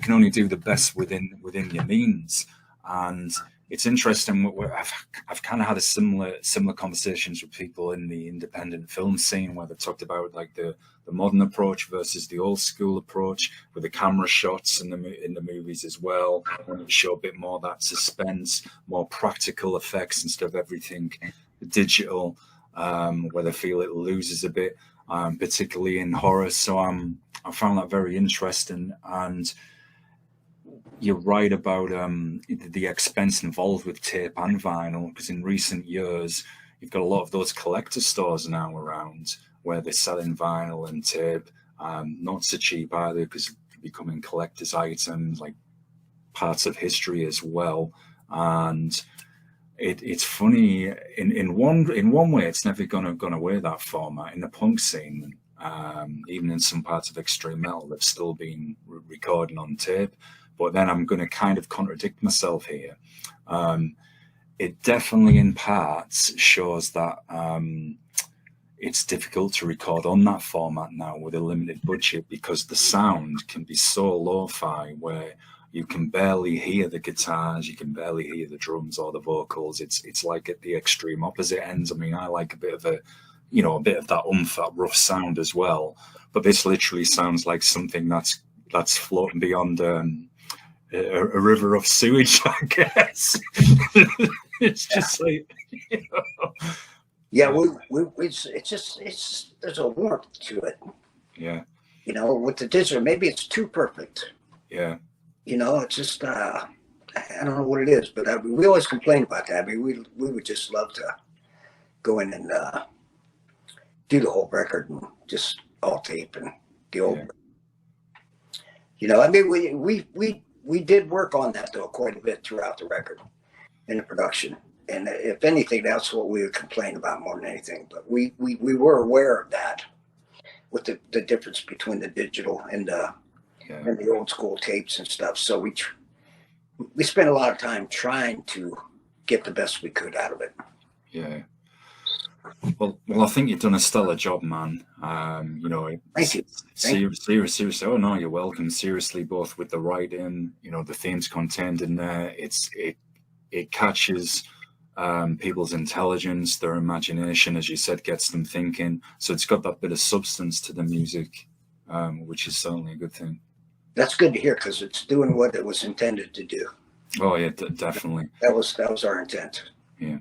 can only do the best within your means. And it's interesting. I've kind of had a similar conversations with people in the independent film scene where they talked about like the modern approach versus the old school approach with the camera shots in the movies as well. And it show a bit more that suspense, more practical effects instead of everything digital, where they feel it loses a bit, particularly in horror. So I found that very interesting. And you're right about the expense involved with tape and vinyl, because in recent years you've got a lot of those collector stores now around where they're selling vinyl and tape, not so cheap either, because they're becoming collector's items, like parts of history as well. And it's funny in one way, it's never gone away, that format in the punk scene. Even in some parts of extreme metal, they've still been recording on tape. But then I'm going to kind of contradict myself here. It definitely in parts shows that it's difficult to record on that format now with a limited budget, because the sound can be so lo-fi where you can barely hear the guitars, you can barely hear the drums or the vocals. It's like at the extreme opposite ends. I mean, I like a bit of that oomph, that rough sound as well. But this literally sounds like something that's floating beyond a river of sewage, I guess. It's just like, you know. Yeah, it's there's a warmth to it. Yeah. You know, with the digital, maybe it's too perfect. Yeah. You know, it's just I I don't know what it is, but we always complain about that. I mean, we would just love to go in and do the whole record and just all tape and the old. I mean, we did work on that though quite a bit throughout the record in the production. And if anything, that's what we would complain about more than anything. But we were aware of that with the difference between the digital and the old school tapes and stuff. So we spent a lot of time trying to get the best we could out of it. Yeah. Well, I think you've done a stellar job, man. Thank you. Seriously. Oh no, you're welcome. Seriously, both with the writing, the themes contained in there. It catches people's intelligence, their imagination, as you said, gets them thinking. So it's got that bit of substance to the music, which is certainly a good thing. That's good to hear because it's doing what it was intended to do. Oh yeah, definitely. That was our intent. Yeah,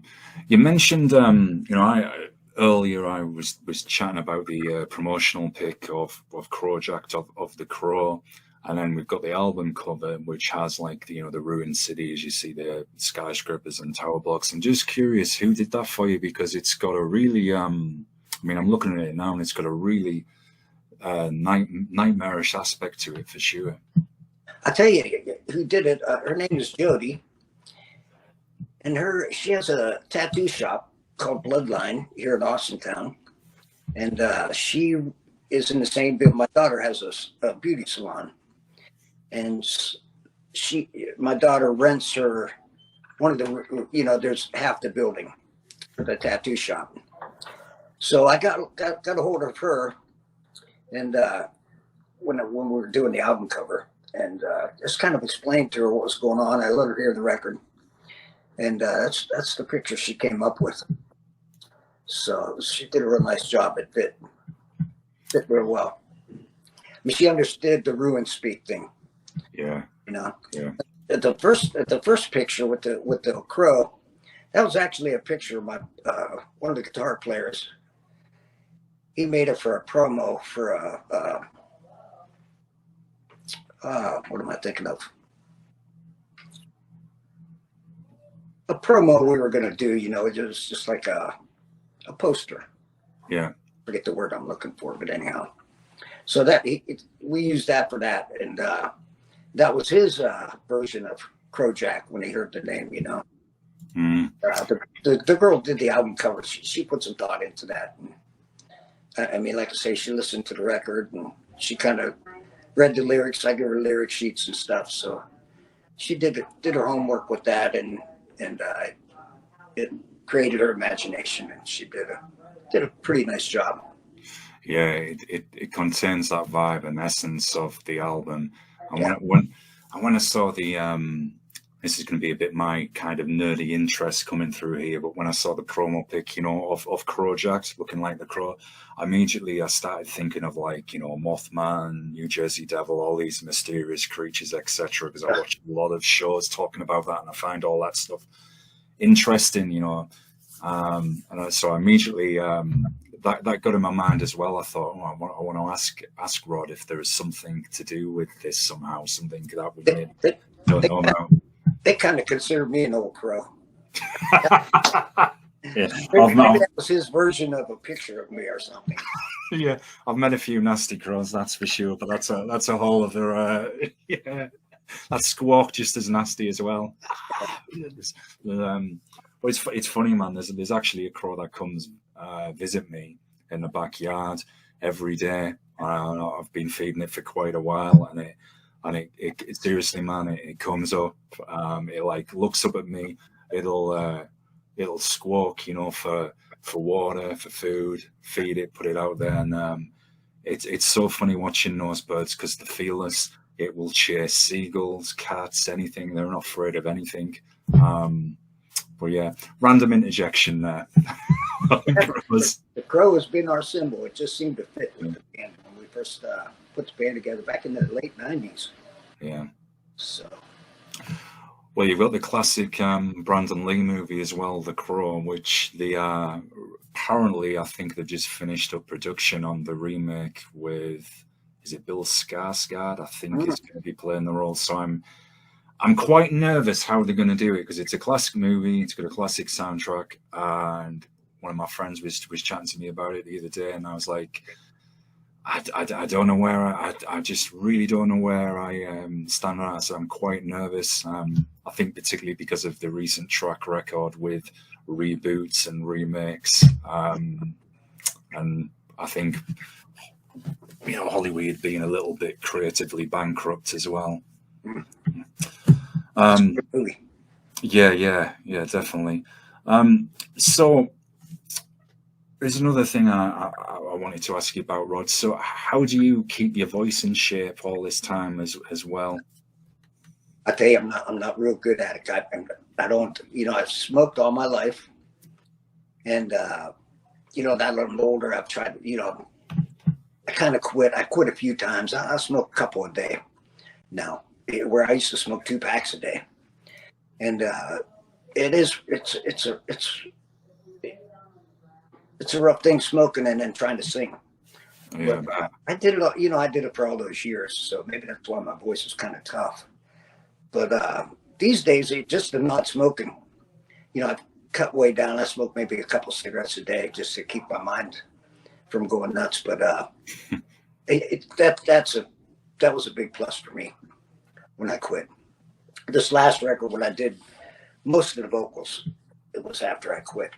you mentioned, earlier I was chatting about the promotional pic of Crowjack of the Crow, and then we've got the album cover which has like the ruined city, as you see the skyscrapers and tower blocks. I'm just curious who did that for you, because it's got a really I'm looking at it now and it's got a really nightmarish aspect to it for sure. I'll tell you who did it. Her name is Jody. And she has a tattoo shop called Bloodline here in Austintown. And she is in the same building. My daughter has a beauty salon. And my daughter rents her one of the, there's half the building for the tattoo shop. So I got a hold of her, and when we were doing the album cover, and just kind of explained to her what was going on. I let her hear the record. And that's the picture she came up with. So she did a real nice job. It fit real well. I mean, she understood the ruin speak thing. Yeah. Yeah. At the first picture with the crow, that was actually a picture of my one of the guitar players. He made it for a promo for what am I thinking of? A promo we were going to do, it was just like a poster. Yeah. Forget the word I'm looking for, but anyhow. So we used that for that. And that was his version of Crowjack when he heard the name, Mm. The girl did the album cover. She put some thought into that. And, I mean, like I say, she listened to the record and she kind of read the lyrics. I give her lyric sheets and stuff. So she did her homework with that, and it created her imagination, and she did a pretty nice job. Yeah, it contains that vibe and essence of the album. And Yeah. when I saw the this is going to be a bit my kind of nerdy interest coming through here, but when I saw the promo pic, of Crowjack looking like the Crow, immediately I started thinking of like, Mothman, New Jersey Devil, all these mysterious creatures, etc. Because I watch a lot of shows talking about that, and I find all that stuff interesting, and so immediately that got in my mind as well. I thought, I want to ask Rod if there is something to do with this somehow, something that we don't know now. They kind of consider me an old crow. Yeah, Maybe that was his version of a picture of me or something. Yeah, I've met a few nasty crows, that's for sure. But that's a whole other. Yeah, that squawk just as nasty as well. But it's funny, man. There's actually a crow that comes visit me in the backyard every day. I've been feeding it for quite a while, and it seriously, man, it comes up. It like looks up at me. It'll squawk, for water, for food, feed it, put it out there, and it's so funny watching those birds because they're fearless. It will chase seagulls, cats, anything. They're not afraid of anything. But yeah, random interjection there. The crow has been our symbol. It just seemed to fit with the band when we first put the band together back in the late 90s. Yeah. So. Well, you've got the classic Brandon Lee movie as well, The Crow, which apparently I think they've just finished up production on the remake with, is it Bill Skarsgård? I think is going to be playing the role. So I'm quite nervous how they're going to do it because it's a classic movie. It's got a classic soundtrack, and one of my friends was chatting to me about it the other day, and I was like, I don't know where I just really don't know where I stand on it. So I'm quite nervous. I think particularly because of the recent track record with reboots and remakes, and I think Hollywood being a little bit creatively bankrupt as well. Yeah, definitely. So there's another thing I wanted to ask you about, Rod. So how do you keep your voice in shape all this time as well? I tell you, I'm not real good at it. I don't, I've smoked all my life, and that little older, I've tried, I kind of quit. I quit a few times. I smoke a couple a day now, where I used to smoke 2 packs a day. And it's a rough thing smoking and then trying to sing. Yeah, but I did it, I did it for all those years. So maybe that's why my voice is kind of tough. But these days, just the not smoking, I've cut way down. I smoke maybe a couple cigarettes a day just to keep my mind from going nuts. But that was a big plus for me when I quit. This last record, when I did most of the vocals, it was after I quit,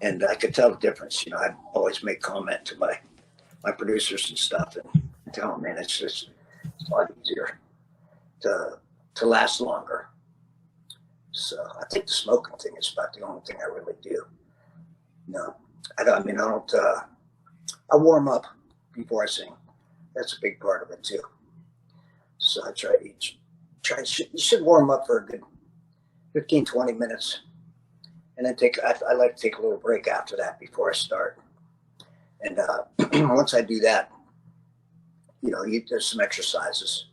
and I could tell the difference. I'd always make comment to my producers and stuff, and tell them, man, it's a lot easier to last longer. So I think the smoking thing is about the only thing I really do. I warm up before I sing. That's a big part of it too. So I you should warm up for a good 15, 20 minutes. And then I like to take a little break after that before I start. And once I do that, there's some exercises,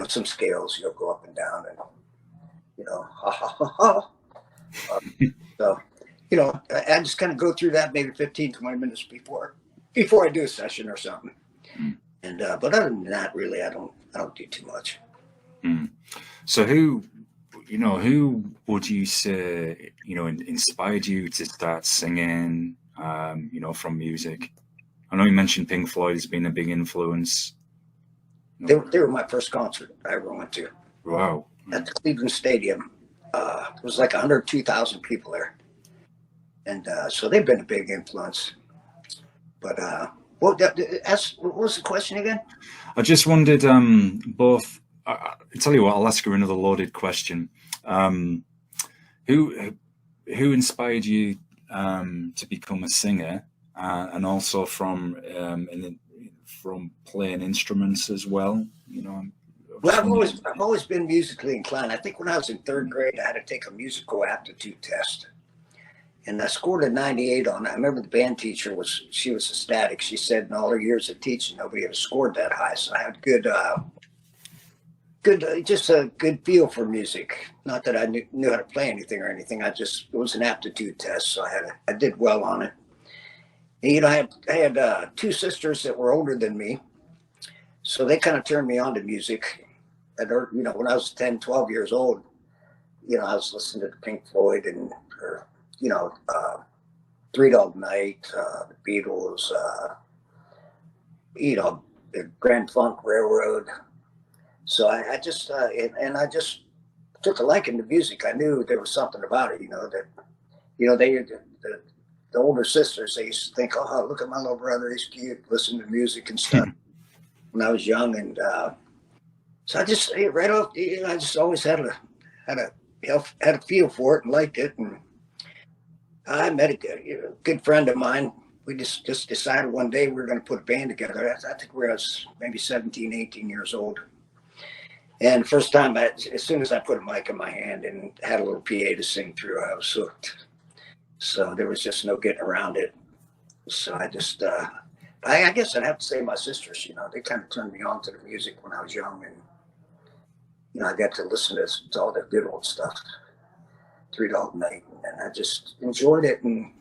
some scales, you'll go up and down and, ha, ha, ha, ha. So, I just kind of go through that maybe 15, 20 minutes before I do a session or something. And, but other than that, really, I don't do too much. So who would you say, inspired you to start singing, from music? I know you mentioned Pink Floyd as being a big influence. They were my first concert I ever went to. Wow. At the Cleveland Stadium. It was like 102,000 people there. And so they've been a big influence. But what was the question again? I just wondered, both. I tell you what, I'll ask you another loaded question. Who inspired you to become a singer, and also from playing instruments as well? Well, I've always been musically inclined. I think when I was in 3rd grade, I had to take a musical aptitude test, and I scored a 98 on it. I remember the band teacher was ecstatic. She said in all her years of teaching, nobody ever scored that high. So I had just a good feel for music. Not that I knew how to play anything or anything. It was an aptitude test, so I did well on it. And, I had 2 sisters that were older than me, so they kind of turned me on to music. And when I was 10, 12 years old, I was listening to Pink Floyd and Three Dog Night, the Beatles, the Grand Funk Railroad. So I just took a liking to music. I knew there was something about it, the older sisters, they used to think, oh, look at my little brother, he's cute, listen to music and stuff when I was young. And so I just right off, I just always had a feel for it and liked it. And I met a good friend of mine. We just decided one day we were going to put a band together. I think I was maybe 17, 18 years old. And first time, as soon as I put a mic in my hand and had a little PA to sing through, I was hooked. So there was just no getting around it. So I just, I guess I'd have to say my sisters, they kind of turned me on to the music when I was young. And, I got to listen to all that good old stuff, Three Dog Night, and I just enjoyed it. And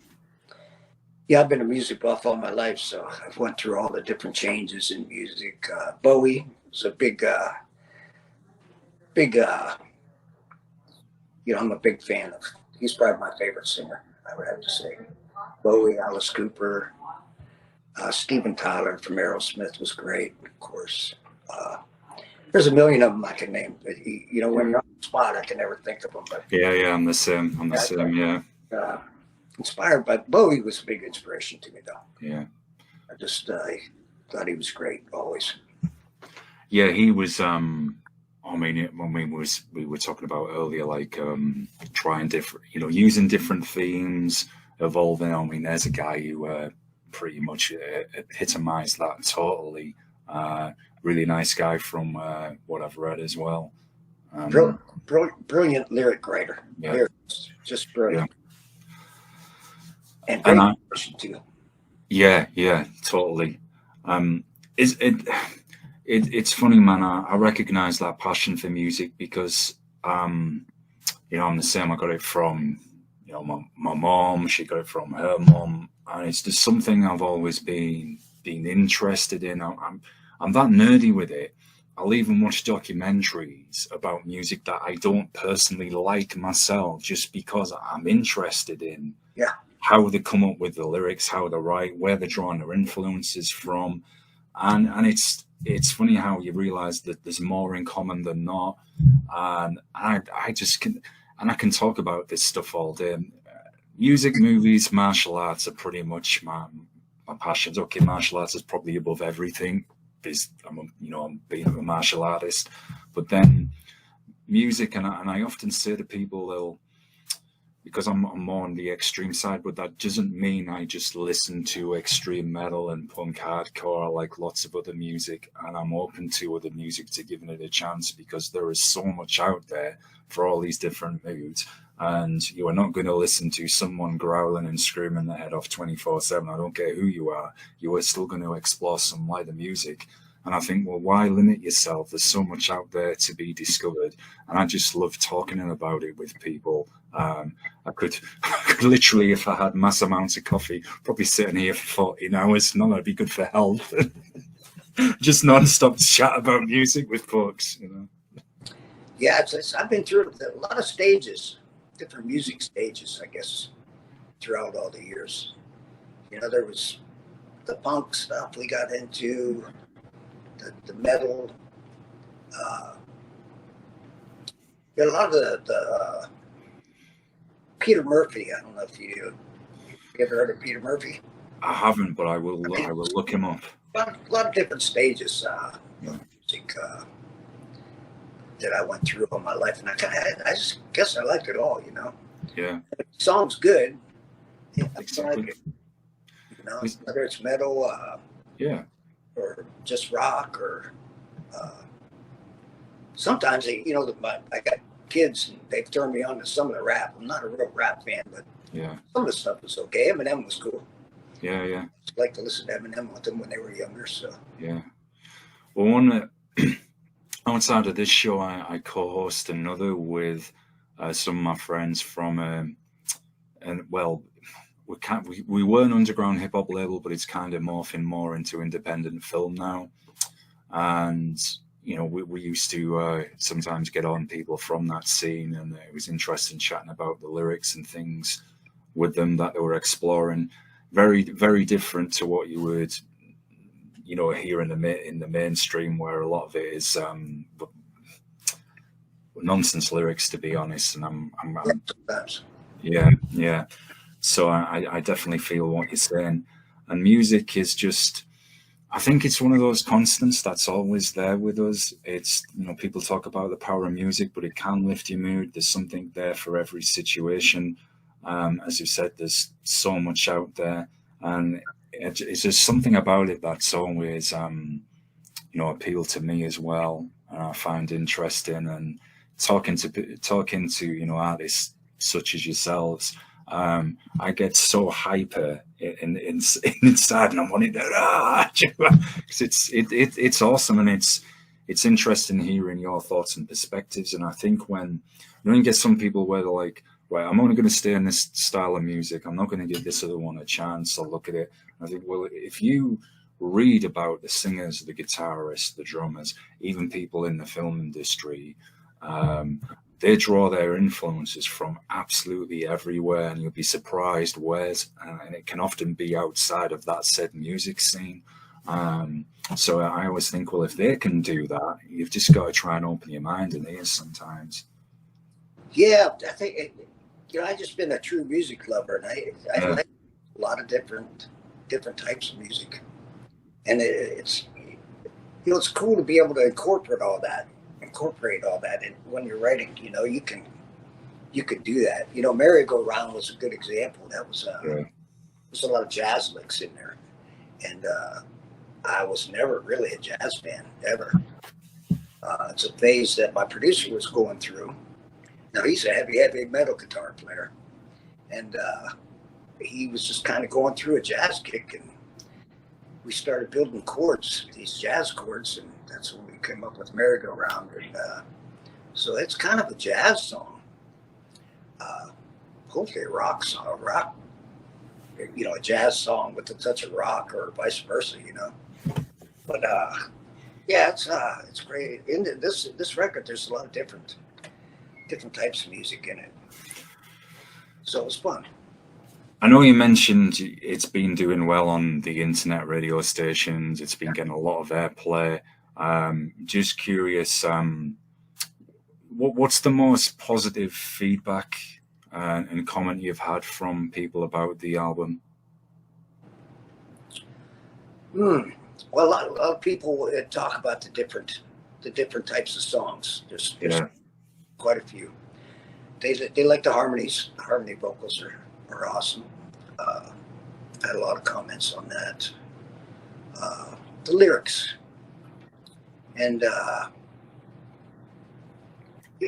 yeah, I've been a music buff all my life, so I've went through all the different changes in music. Bowie was a big big, I'm a big fan of. He's probably my favorite singer, I would have to say. Bowie, Alice Cooper, Steven Tyler from Aerosmith was great, of course. There's a million of them I can name, but when you're on the spot, I can never think of them. But yeah, I'm the same. Yeah. Inspired by Bowie was a big inspiration to me, though. Yeah. I just thought he was great always. Yeah, he was. When we were talking about earlier, like trying different, using different themes, evolving. I mean, there's a guy who pretty much epitomized that totally. Really nice guy from what I've read as well. Brilliant lyric writer. Yeah. Lyrics, just brilliant. Yeah. And great person too. Yeah, totally. It's funny, man. I recognize that passion for music because I'm the same. I got it from my mom. She got it from her mom, and it's just something I've always been interested in. I'm that nerdy with it. I'll even watch documentaries about music that I don't personally like myself, just because I'm interested in how they come up with the lyrics, how they write, where they're drawing their influences from, and it's funny how you realize that there's more in common than not, and I just can, and I can talk about this stuff all day. Music, movies, martial arts are pretty much my passions. Okay, martial arts is probably above everything because I'm being a martial artist, but then music, and I often say to people, because I'm more on the extreme side, but that doesn't mean I just listen to extreme metal and punk hardcore like lots of other music, and I'm open to other music, to giving it a chance, because there is so much out there for all these different moods, and you are not going to listen to someone growling and screaming their head off 24/7. I don't care who you are still going to explore some lighter music. And I think, well, why limit yourself? There's so much out there to be discovered. And I just love talking about it with people. I could literally, if I had mass amounts of coffee, probably sitting here for 14 hours. Not that'd be good for health. Just non-stop chat about music with folks, Yeah, I've been through a lot of stages, different music stages, I guess, throughout all the years. There was the punk stuff we got into, the metal, a lot of the Peter Murphy. I don't know if you ever heard of Peter Murphy. I haven't, but I will look him up. A lot of different stages of music that I went through all my life, and I just guess I liked it all. Yeah. If the song's good. Exactly. Like it. Whether it's metal. Or just rock, or sometimes I got kids and they've turned me on to some of the rap. I'm not a real rap fan, but some of the stuff was okay. Eminem was cool. Yeah. I like to listen to Eminem with them when they were younger. So well, outside of this show, I co-host another with some of my friends from we were an underground hip hop label, but it's kind of morphing more into independent film now. And we used to sometimes get on people from that scene, and it was interesting chatting about the lyrics and things with them that they were exploring. Very, very different to what you would hear in the mainstream, where a lot of it is nonsense lyrics, to be honest. And yeah. So I definitely feel what you're saying. And music is just, I think it's one of those constants that's always there with us. It's, people talk about the power of music, but it can lift your mood. There's something there for every situation. As you said, there's so much out there. And it's just something about it that's always, appealed to me as well. And I find interesting, and talking to artists such as yourselves. I get so hyper inside, and I'm wanting to because it's awesome, and it's interesting hearing your thoughts and perspectives. And I think when you get some people where they're like, right, I'm only going to stay in this style of music, I'm not going to give this other one a chance. I'll look at it. I think, well, if you read about the singers, the guitarists, the drummers, even people in the film industry, They draw their influences from absolutely everywhere, and you'll be surprised where's, and it can often be outside of that said music scene. So I always think, well, if they can do that, you've just got to try and open your mind and ears sometimes. Yeah, I think I just been a true music lover, and I like a lot of different types of music, and it's it's cool to be able to incorporate all that, and when you're writing, you can do that. Merry-Go-Round was a good example. That was there's a lot of jazz licks in there, and I was never really a jazz fan ever. It's a phase that my producer was going through. Now he's a heavy metal guitar player, and he was just kind of going through a jazz kick, and we started building chords, these jazz chords, and that's when we came up with Merry-Go-Round. And so it's kind of a jazz song, hopefully a rock song, a jazz song with a touch of rock, or vice versa, But yeah, it's great. In this record, there's a lot of different types of music in it, so it was fun. I know you mentioned it's been doing well on the internet radio stations. It's been getting a lot of airplay. Just curious, what's the most positive feedback and comment you've had from people about the album? Well, a lot of people talk about the different types of songs. There's quite a few. They like the harmonies. The harmony vocals are awesome. I had a lot of comments on that. The lyrics, and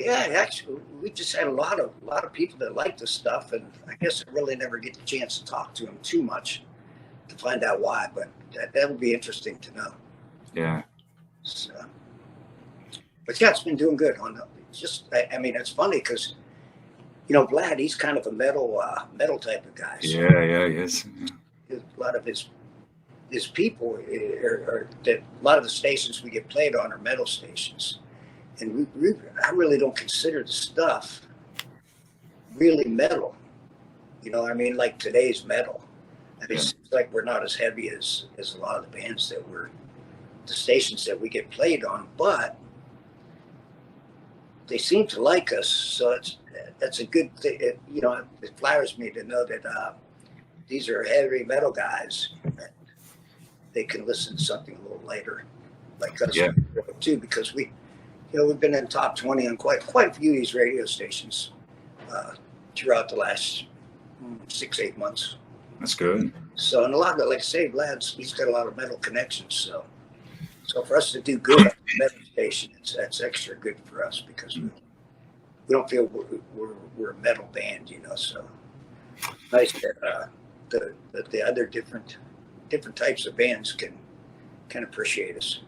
actually, we just had a lot of people that like this stuff, and I guess I really never get the chance to talk to them too much to find out why. But that would be interesting to know. Yeah. So, but yeah, it's been doing good. It's funny because Vlad, he's kind of a metal type of guy. So yeah, he is. A lot of his people a lot of the stations we get played on are metal stations, and I really don't consider the stuff really metal. Like today's metal. It seems like we're not as heavy as a lot of the bands the stations that we get played on, but they seem to like us, so that's a good thing. It flatters me to know that these are heavy metal guys. They can listen to something a little later, like us too, because we've been in top 20 on quite a few of these radio stations throughout the last 6-8 months. That's good. So, and a lot of it, like I say, Vlad's, he's got a lot of metal connections. So for us to do good at the metal station, that's extra good for us, because we don't feel we're a metal band, So nice that the other different types of bands can appreciate us.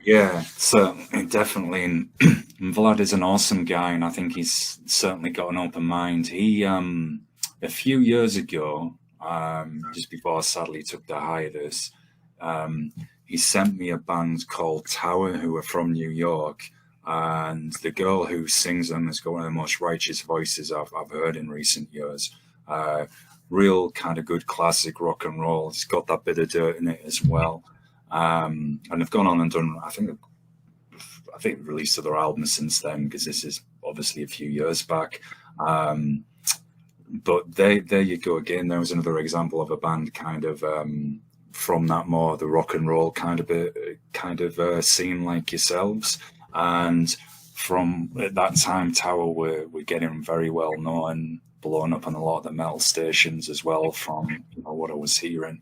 Yeah, certainly, definitely. And Vlad is an awesome guy, and I think he's certainly got an open mind. He, a few years ago, just before I sadly took the hiatus, he sent me a band called Tower, who are from New York, and the girl who sings them has got one of the most righteous voices I've heard in recent years. Real kind of good classic rock and roll. It's got that bit of dirt in it as well. And they've gone on and done, I think they've released other albums since then, because this is obviously a few years back. But there you go again. There was another example of a band kind of from that more the rock and roll kind of scene like yourselves. And from at that time, Tower were getting very well known, blown up on a lot of the metal stations as well, from what I was hearing.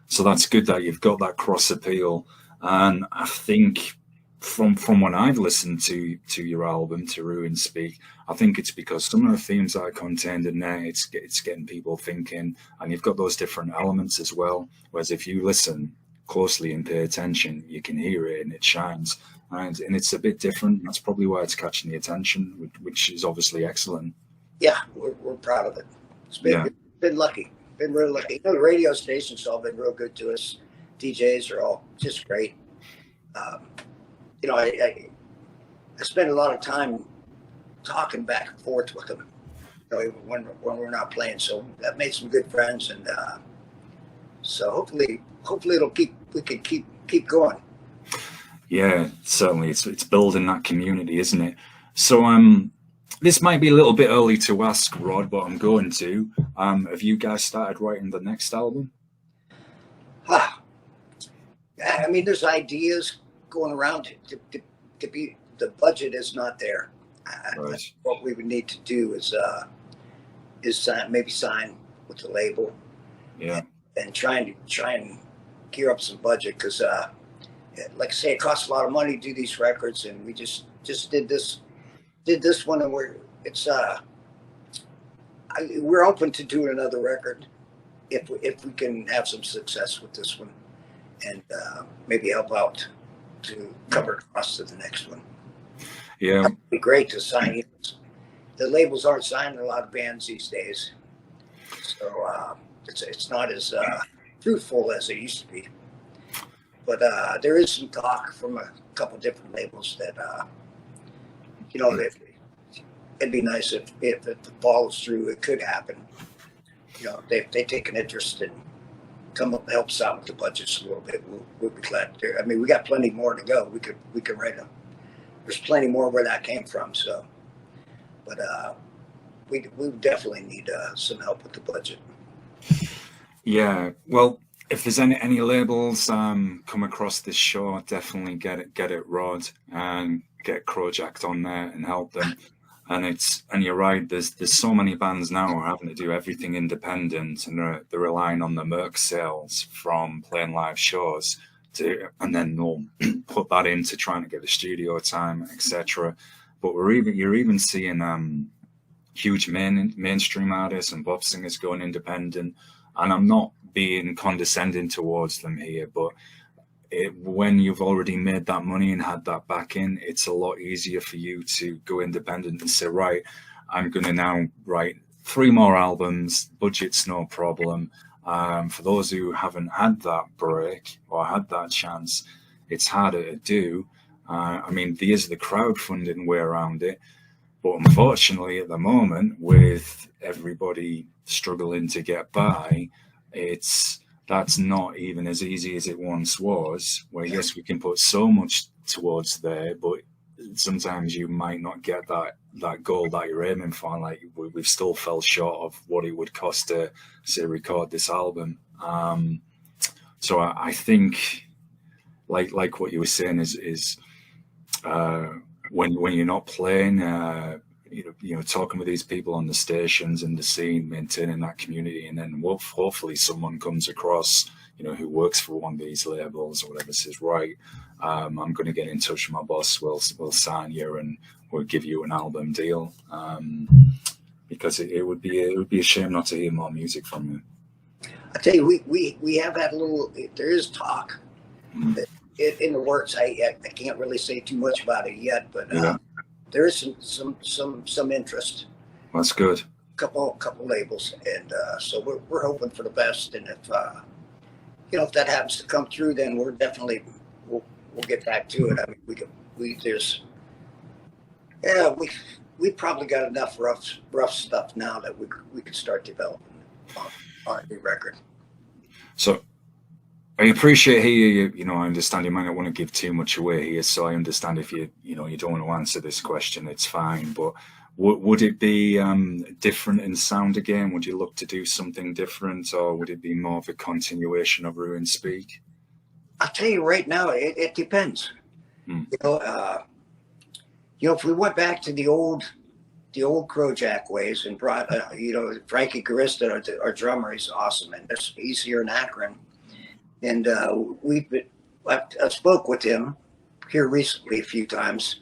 So that's good that you've got that cross appeal. And I think from when I've listened to your album, To Ruin Speak, I think it's because some of the themes that are contained in there, it's getting people thinking, and you've got those different elements as well. Whereas if you listen closely and pay attention, you can hear it and it shines. And it's a bit different. That's probably why it's catching the attention, which is obviously excellent. Yeah, we're proud of it. It's been lucky. Been real lucky. The radio stations all been real good to us. DJs are all just great. I spend a lot of time talking back and forth with them, you know, when we're not playing. So that made some good friends, and so hopefully we can keep going. Yeah, certainly. It's building that community, isn't it? So this might be a little bit early to ask, Rod, but I'm going to. Have you guys started writing the next album? I mean, there's ideas going around to be. The budget is not there. Right. What we would need to do is maybe sign with the label. Yeah. And try and gear up some budget, because like I say, it costs a lot of money to do these records, and we just did this one, and we're open to doing another record if we can have some success with this one, and maybe help out to cover costs of the next one. Yeah, it'd be great to sign. The labels aren't signing a lot of bands these days, so it's not as fruitful as it used to be. But there is some talk from a couple different labels that you know, it'd be nice if it follows through. It could happen. You know, they take an interest and come up and help us out with the budgets a little bit. We'll be glad to. I mean, we got plenty more to go. We could write them. There's plenty more where that came from. So, but we definitely need some help with the budget. Yeah. Well, if there's any labels come across this show, definitely get it, Rod, and get Crowjack on there and help them. And you're right. There's so many bands now who are having to do everything independent, and they're relying on the merch sales from playing live shows and then they'll put that into trying to get the studio time, etc. But you're even seeing huge mainstream artists and pop singers going independent. And I'm not being condescending towards them here, but when you've already made that money and had that back in, it's a lot easier for you to go independent and say, right, I'm going to now write 3 more albums, budget's no problem. For those who haven't had that break or had that chance, it's harder to do. I mean, there's the crowdfunding way around it, but unfortunately at the moment, with everybody struggling to get by, that's not even as easy as it once was, where yes, we can put so much towards there, but sometimes you might not get that goal that you're aiming for. Like we've still fell short of what it would cost to, say, record this album. So I think like what you were saying is when you're not playing, you know, talking with these people on the stations and the scene, maintaining that community, and then hopefully someone comes across, you know, who works for one of these labels or whatever, says, right, I'm going to get in touch with my boss, we'll sign you and we'll give you an album deal, because it would be a shame not to hear more music from you. I tell you, we have had a little. There is talk in the works. I can't really say too much about it yet, but. Yeah. There is some interest. That's good. Couple labels, and so we're hoping for the best. And if you know, if that happens to come through, then we're definitely we'll get back to it. I mean, we probably got enough rough stuff now that we could start developing on a new record. So I appreciate here, you know, I understand you might not want to give too much away here, so I understand if you don't want to answer this question, it's fine. But would it be different in sound again? Would you look to do something different, or would it be more of a continuation of Ruin Speak? I'll tell you right now, it depends. You know, if we went back to the old Crowjack ways and brought, you know, Frankie Garista, our drummer, he's awesome, and he's here in Akron. And I spoke with him here recently a few times.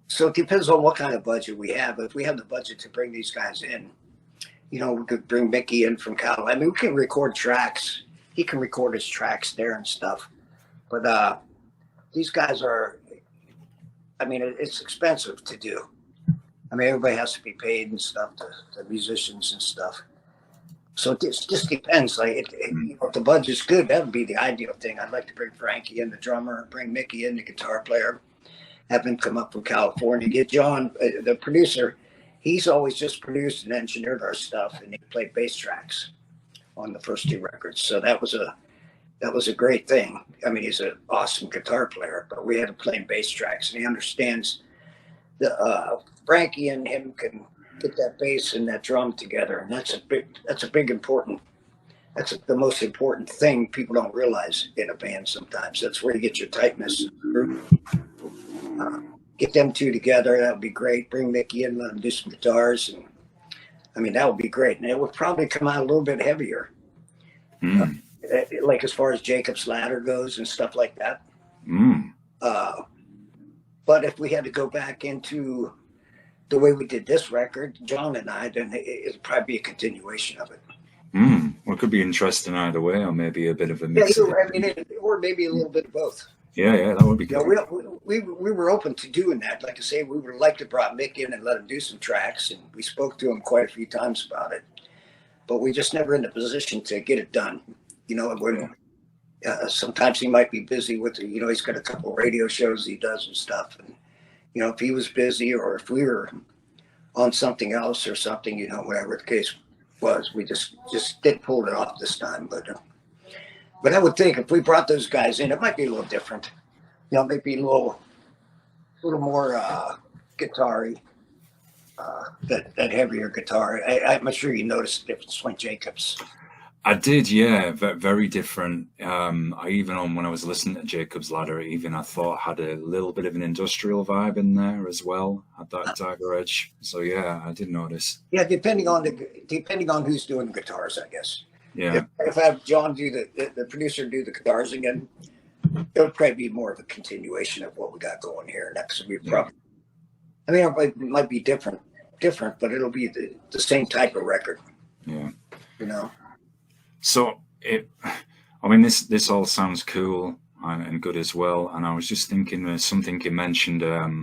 So it depends on what kind of budget we have. If we have the budget to bring these guys in, you know, we could bring Mickey in from Cal. I mean, we can record tracks. He can record his tracks there and stuff. But these guys are, I mean, it's expensive to do. I mean, everybody has to be paid and stuff, the musicians and stuff. So it just depends. Like, you know, if the budget's good, that would be the ideal thing. I'd like to bring Frankie in, the drummer, bring Mickey in, the guitar player, have him come up from California. Get John, the producer. He's always just produced and engineered our stuff, and he played bass tracks on the first 2 records. So that was a great thing. I mean, he's an awesome guitar player, but we had him playing bass tracks, and he understands the Frankie and him can get that bass and that drum together, and that's the most important thing people don't realize in a band sometimes. That's where you get your tightness. Get them 2 together. That would be great. Bring Mickey in, let him do some guitars. And I mean, that would be great. And it would probably come out a little bit heavier. Like as far as Jacob's Ladder goes and stuff like that. But if we had to go back into the way we did this record, John and I, then it'd probably be a continuation of it. Well, it could be interesting either way, or maybe a bit of a mix. Yeah, I mean, or maybe a little bit of both. Yeah, that would be good. We were open to doing that. Like I say, we would like to brought Mick in and let him do some tracks, and we spoke to him quite a few times about it. But we just never in the position to get it done. You know, when sometimes he might be busy with, he's got a couple of radio shows he does and stuff. And, if he was busy or if we were on something else or something, whatever the case was, we just didn't pull it off this time. But I would think if we brought those guys in, it might be a little different. Maybe a little more guitar-y, that heavier guitar. I'm sure you noticed the difference between Jacobs. I did, yeah, very different. I even when I was listening to Jacob's Ladder, I thought had a little bit of an industrial vibe in there as well, had that dagger edge. So yeah, I did notice. Yeah, depending on who's doing the guitars, I guess. Yeah. If I have John do the producer do the guitars again, it would probably be more of a continuation of what we got going here. Next will be probably. I mean, it might be different, but it'll be the same type of record. Yeah. So this all sounds cool and good as well. And I was just thinking of something you mentioned about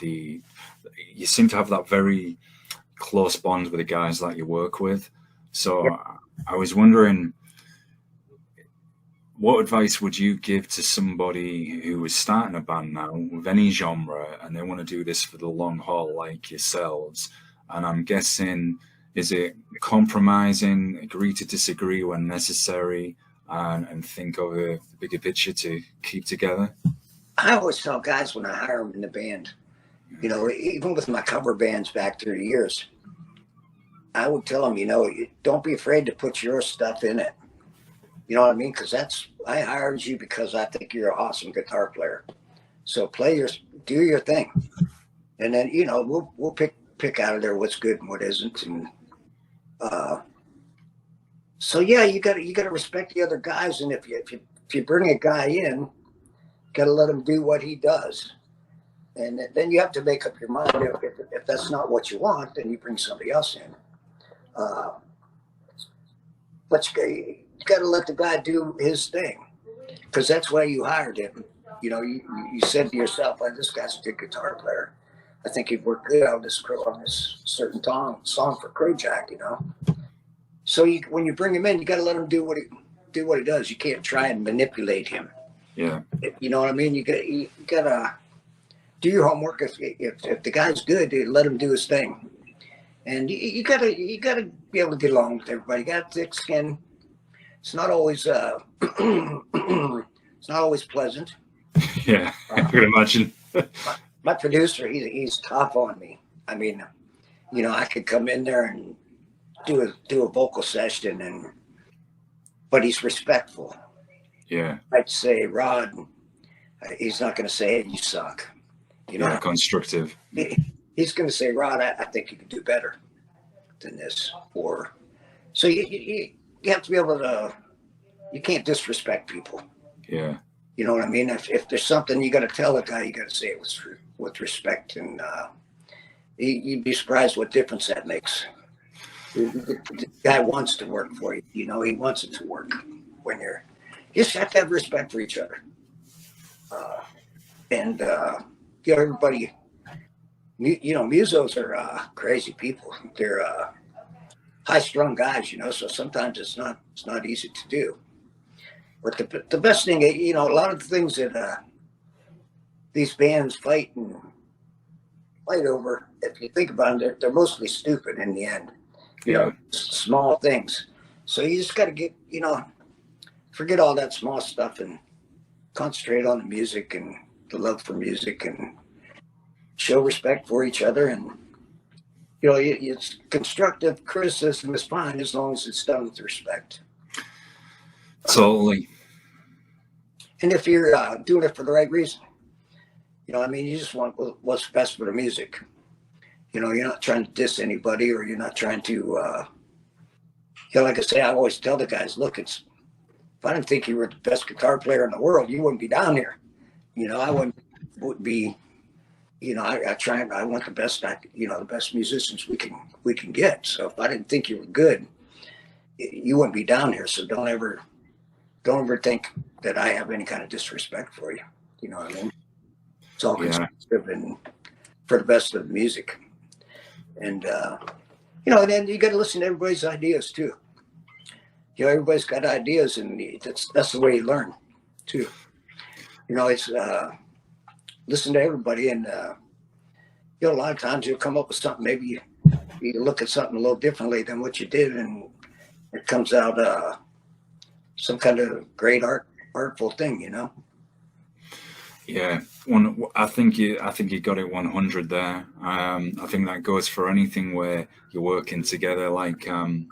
you seem to have that very close bond with the guys that you work with. So yep. I was wondering, what advice would you give to somebody who is starting a band now with any genre and they want to do this for the long haul like yourselves? And I'm guessing, is it compromising, agree to disagree when necessary, and think of a bigger picture to keep together? I always tell guys when I hire them in the band, even with my cover bands back through the years, I would tell them, don't be afraid to put your stuff in it. You know what I mean? Because I hired you because I think you're an awesome guitar player. So do your thing, and then we'll pick out of there what's good and what isn't. And so yeah, you got to respect the other guys, and if you bring a guy in, got to let him do what he does, and then you have to make up your mind. If that's not what you want, then you bring somebody else in. But you got to let the guy do his thing, because that's why you hired him. You said to yourself, "Well, this guy's a good guitar player. I think he'd work good on this certain song for Crowjack." So when you bring him in, you got to let him do what he does. You can't try and manipulate him. Yeah. You know what I mean? You gotta do your homework. If the guy's good, let him do his thing. And you gotta be able to get along with everybody. You got thick skin. It's not always pleasant. Yeah, I can imagine. My producer, he's tough on me. I mean, I could come in there and do a vocal session, but he's respectful. Yeah. I'd say, Rod, he's not going to say, "Hey, you suck." Constructive. He's going to say, "Rod, I think you can do better than this." So you have to be able to. You can't disrespect people. Yeah. You know what I mean? If there's something you got to tell a guy, you got to say it with respect, and you'd be surprised what difference that makes. The guy wants to work for you. He wants it to work. You just have to have respect for each other, and everybody. Musos are crazy people. They're high-strung guys, so sometimes it's not easy to do. But the best thing, a lot of the things that these bands fight over, if you think about it, they're mostly stupid in the end. You know, small things. So you just got to get, forget all that small stuff and concentrate on the music and the love for music and show respect for each other. And, it's constructive criticism is fine as long as it's done with respect. Totally. And if you're doing it for the right reason, you just want what's best for the music. You're not trying to diss anybody, or you're not trying to, like I say, I always tell the guys, look, if I didn't think you were the best guitar player in the world, you wouldn't be down here. I wouldn't be, I want the best, the best musicians we can get. So if I didn't think you were good, you wouldn't be down here. So don't ever think that I have any kind of disrespect for you. You know what I mean? It's all constructive and for the best of the music. And, and then you got to listen to everybody's ideas too. Everybody's got ideas, and that's the way you learn too. It's listen to everybody, and a lot of times you'll come up with something. Maybe you look at something a little differently than what you did, and it comes out some kind of great artful thing, Yeah, I think you got it 100 there. I think that goes for anything where you're working together. Like I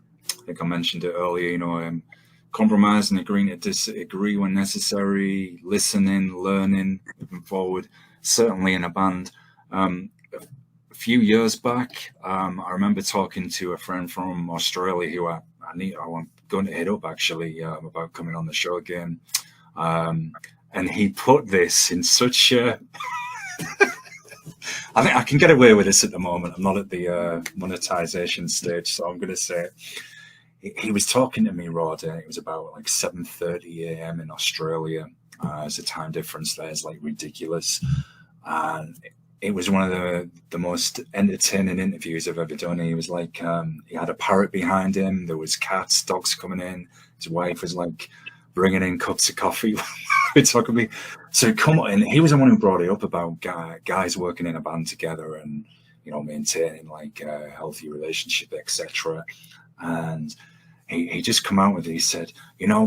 think I mentioned it earlier. Compromise and agreeing to disagree when necessary, listening, learning, moving forward. Certainly in a band. A few years back, I remember talking to a friend from Australia who I'm going to hit up actually about coming on the show again. And he put this in such a... I think I can get away with this at the moment. I'm not at the monetization stage, so I'm going to say he was talking to me, Rod, and it was about like 7:30 a.m. in Australia. As a time difference there is like ridiculous. And it was one of the most entertaining interviews I've ever done. He was like, he had a parrot behind him. There was cats, dogs coming in. His wife was like bringing in cups of coffee. Talking to me. So come on, and he was the one who brought it up about guys working in a band together and maintaining like a healthy relationship, etc. And he just come out with it. He said,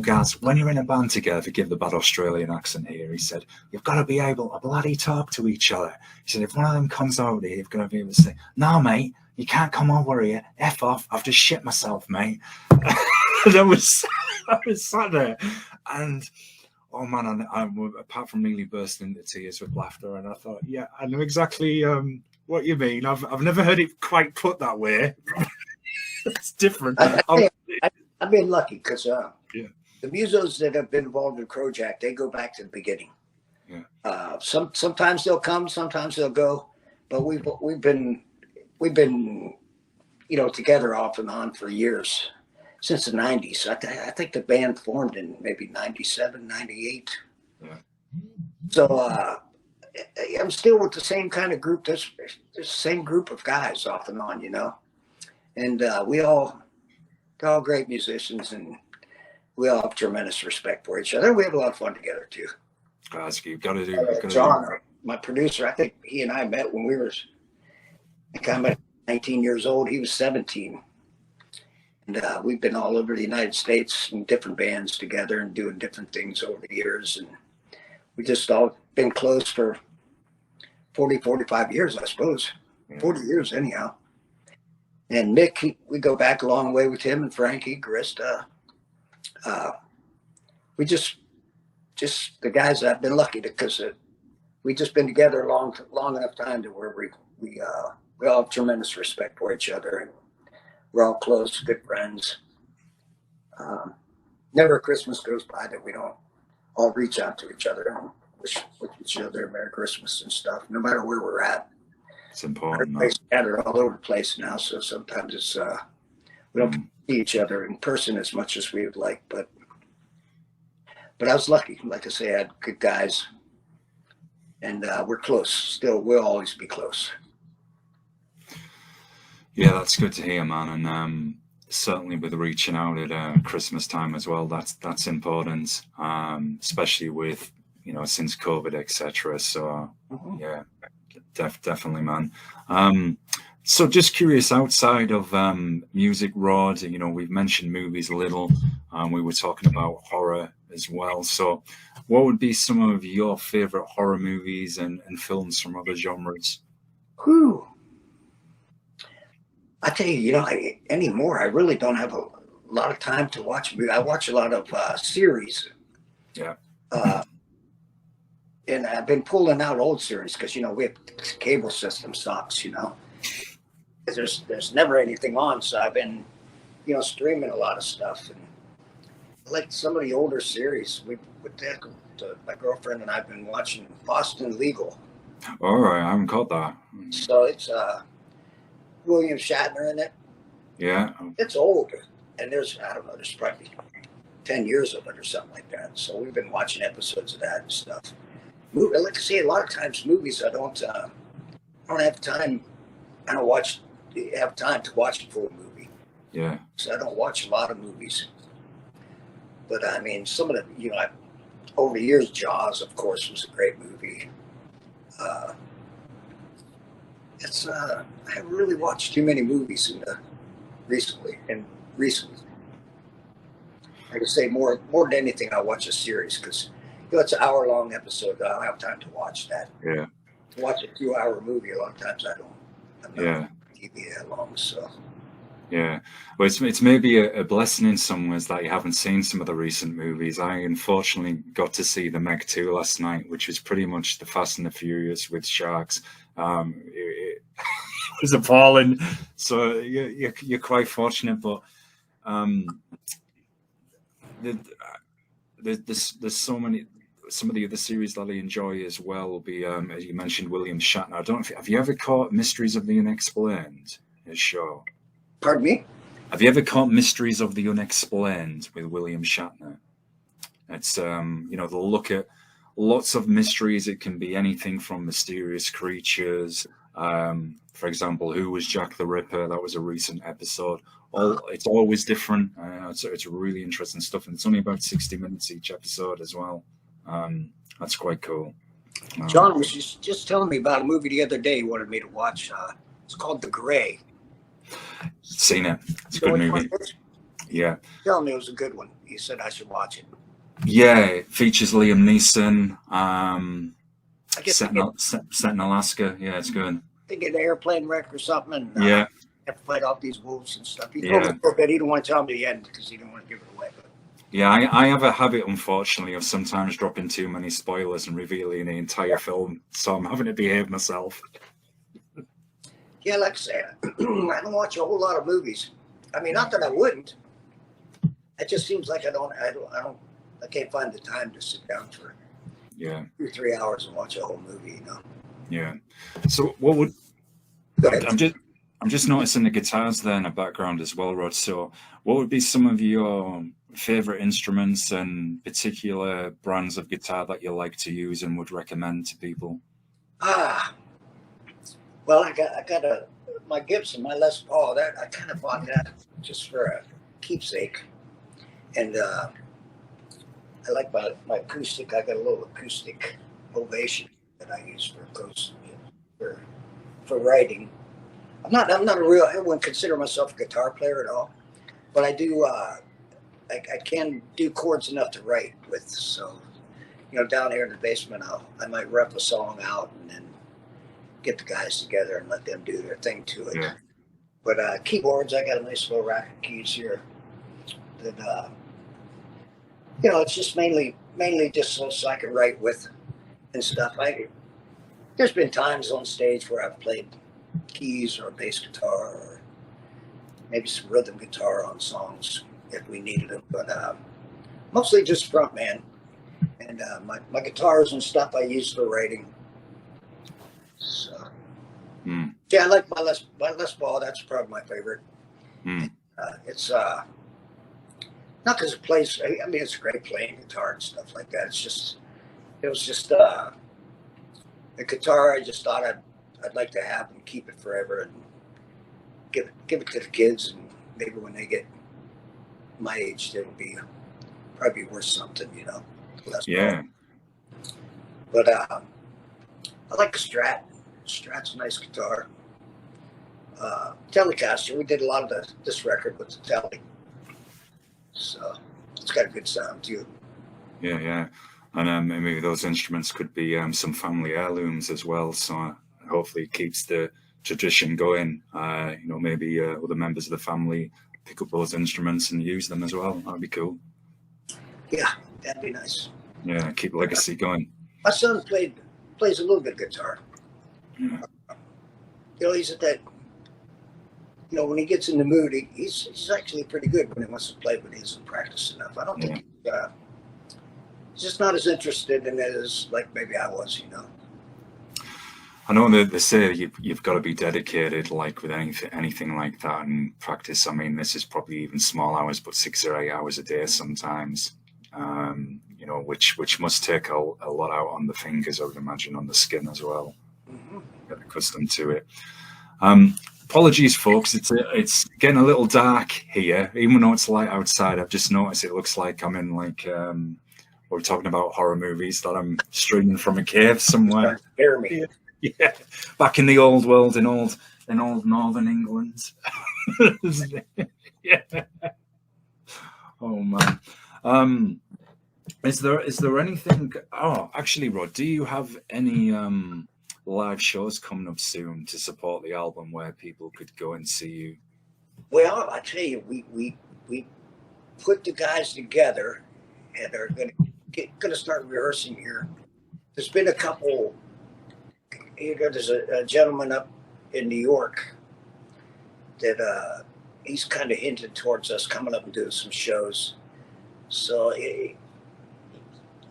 guys, when you're in a band together, forgive the bad Australian accent here, he said, you've got to be able to bloody talk to each other. He said, if one of them comes over here, you've got to be able to say, no, mate, you can't come over here. F off. I've just shit myself, mate. I was sat there, and oh man, I'm apart from nearly bursting into tears with laughter, and I thought, yeah, I know exactly what you mean. I've never heard it quite put that way. It's different. I've been lucky because the musos that have been involved in Crowjack, they go back to the beginning. Yeah. Sometimes they'll come, sometimes they'll go, but we've been together off and on for years. Since the 90s. I think the band formed in maybe 97, 98. Yeah. So I'm still with the same kind of group. There's the same group of guys off and on, And they're all great musicians, and we all have tremendous respect for each other. We have a lot of fun together too. You've got to do. John, my producer, I think he and I met when we were, I'm 19 years old. He was 17. And we've been all over the United States in different bands together and doing different things over the years. And we just all been close for 40, 45 years, I suppose. 40 years anyhow. And Mick, we go back a long way with him, and Frankie, Grista. We just the guys I've been lucky because we just been together long enough time to where we all have tremendous respect for each other, and we're all close, good friends. Never a Christmas goes by that we don't all reach out to each other and wish each other Merry Christmas and stuff, no matter where we're at. It's important. We're scattered all over the place now, so sometimes it's we don't see each other in person as much as we would like. But I was lucky. Like I say, I had good guys, and we're close. Still, we'll always be close. Yeah, that's good to hear, man. And certainly with reaching out at Christmas time as well, that's important, especially with you know, since COVID, etc. So yeah, definitely, man. So just curious, outside of music, Rod, you know, we've mentioned movies a little. We were talking about horror as well. So what would be some of your favorite horror movies and films from other genres? Whew. I tell you, you know, anymore, I really don't have a lot of time to watch. I watch a lot of series. Yeah. And I've been pulling out old series because, you know, we have cable system sucks, you know. There's never anything on, so I've been, you know, streaming a lot of stuff. And I like some of the older series. My girlfriend and I've been watching Boston Legal. All right, I haven't caught that. So it's William Shatner in it. Yeah. It's old, and there's probably 10 years of it or something like that. So we've been watching episodes of that and stuff. Like I say, a lot of times movies I don't have time. I don't have time to watch a full movie. Yeah. So I don't watch a lot of movies. But I mean, some of the, you know, over the years, Jaws, of course, was a great movie. I haven't really watched too many movies recently. Like I say, more than anything, I watch a series because, you know, it's an hour-long episode. I don't have time to watch that. Yeah. To watch a 2-hour movie, a lot of times I don't. I'm not Yeah. TV that long, so. Yeah, well, it's maybe a blessing in some ways that you haven't seen some of the recent movies. I unfortunately got to see the Meg 2 last night, which was pretty much the Fast and the Furious with sharks. It was appalling. So you're quite fortunate, but there's so many. Some of the other series that I enjoy as well will be, as you mentioned, William Shatner. I don't know have you ever caught Mysteries of the Unexplained? His show. Pardon me? Have you ever caught Mysteries of the Unexplained with William Shatner? It's, you know, they'll look at lots of mysteries. It can be anything from mysterious creatures. For example, who was Jack the Ripper? That was a recent episode. It's always different. It's really interesting stuff. And it's only about 60 minutes each episode as well. That's quite cool. John was just telling me about a movie the other day he wanted me to watch. It's called The Gray. Seen it. It's a good movie. Yeah. Tell me it was a good one. He said I should watch it. Yeah, it features Liam Neeson. I guess set in Alaska. Yeah, it's good. They get an airplane wreck or something, and yeah, have to fight off these wolves and stuff. He told me a bit. He didn't want to tell me the end because he didn't want to give it away. But yeah, I have a habit, unfortunately, of sometimes dropping too many spoilers and revealing the entire film, so I'm having to behave myself. Yeah, like I say, I don't watch a whole lot of movies. I mean, not that I wouldn't. It just seems like I can't find the time to sit down for 2-3 hours and watch a whole movie, you know. Yeah. So what would I'm just noticing the guitars there in the background as well, Rod. So what would be some of your favorite instruments and particular brands of guitar that you like to use and would recommend to people? Well, I got my Gibson, my Les Paul. That I kind of bought that just for a keepsake, and I like my acoustic. I got a little acoustic Ovation that I use for writing. I'm not I wouldn't consider myself a guitar player at all, but I do. I can do chords enough to write with. So, you know, down here in the basement, I might rep a song out and then get the guys together and let them do their thing to it. Yeah. But keyboards, I got a nice little rack of keys here that you know, it's just mainly just so I can write with and stuff. There's been times on stage where I've played keys or bass guitar or maybe some rhythm guitar on songs if we needed them, but mostly just frontman. And my guitars and stuff I use for writing. So yeah, I like my Les Paul. That's probably my favorite. It's not because it plays. I mean, it's great playing guitar and stuff like that. It was just the guitar. I just thought I'd like to have and keep it forever and give it to the kids, and maybe when they get my age, it'll be probably worth something, you know. Yeah. But I like a Strat. Strat's a nice guitar. Telecaster. We did a lot of this record with the Tele, so it's got a good sound too. Yeah. And maybe those instruments could be some family heirlooms as well. So hopefully it keeps the tradition going. Maybe other members of the family pick up those instruments and use them as well. That'd be cool. Yeah, that'd be nice. Yeah, keep legacy going. My son plays a little bit of guitar. Yeah. He's at that. When he gets in the mood, he's actually pretty good when he wants to play, but he doesn't practice enough. I don't think he's just not as interested in it as like maybe I was. I know that they say you've got to be dedicated, like with anything like that, and practice. I mean, this is probably even small hours, but 6 or 8 hours a day sometimes. Which must take a lot out on the fingers, I would imagine, on the skin as well. Mm-hmm. Get accustomed to it. Apologies, folks. It's getting a little dark here, even though it's light outside. I've just noticed it looks like I'm in we're talking about horror movies, that I'm streaming from a cave somewhere. Hear me. Yeah, back in the old world, in old northern England. Yeah. Oh man. Is there anything? Oh, actually, Rod, do you have any live shows coming up soon to support the album where people could go and see you? Well, I tell you, we put the guys together and are going to start rehearsing here. There's been a couple. There's a gentleman up in New York that he's kind of hinted towards us coming up and doing some shows. So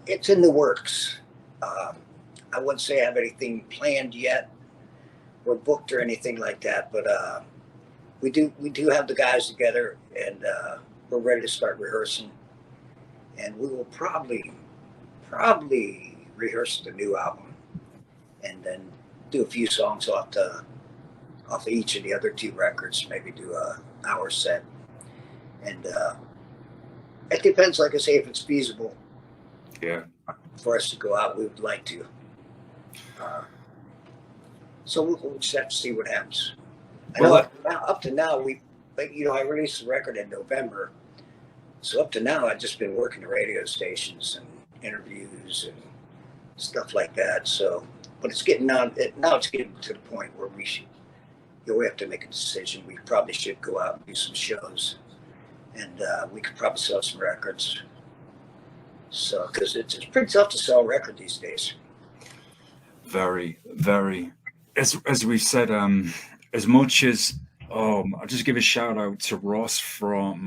it's in the works. I wouldn't say I have anything planned yet or booked or anything like that, but we do have the guys together, and we're ready to start rehearsing. And we will probably rehearse the new album, and then do a few songs off of each of the other 2 records. Maybe do a hour set, and it depends. Like I say, if it's feasible, for us to go out, we would like to. So we'll just have to see what happens. Up to now, I released the record in November. So up to now, I've just been working the radio stations and interviews and stuff like that. So, but it's getting now it's getting to the point where we have to make a decision. We probably should go out and do some shows, and we could probably sell some records. So, because it's pretty tough to sell a record these days. Very, very. As we said, as much as I'll just give a shout out to Ross from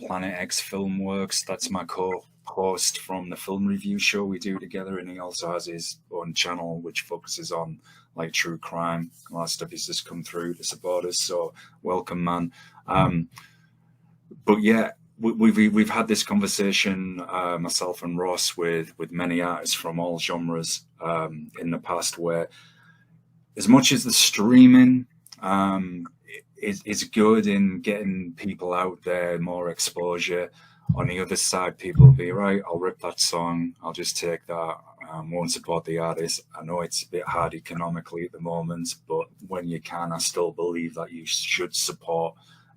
Planet X Filmworks. That's my co-host from the film review show we do together, and he also has his own channel which focuses on like true crime. A lot of stuff he's just come through to support us. So welcome, man. But yeah, we've had this conversation, myself and Ross, with many artists from all genres in the past, where as much as the streaming is good in getting people out there, more exposure, on the other side, people will be, right, I'll rip that song, I'll just take that, won't support the artist. I know it's a bit hard economically at the moment, but when you can, I still believe that you should support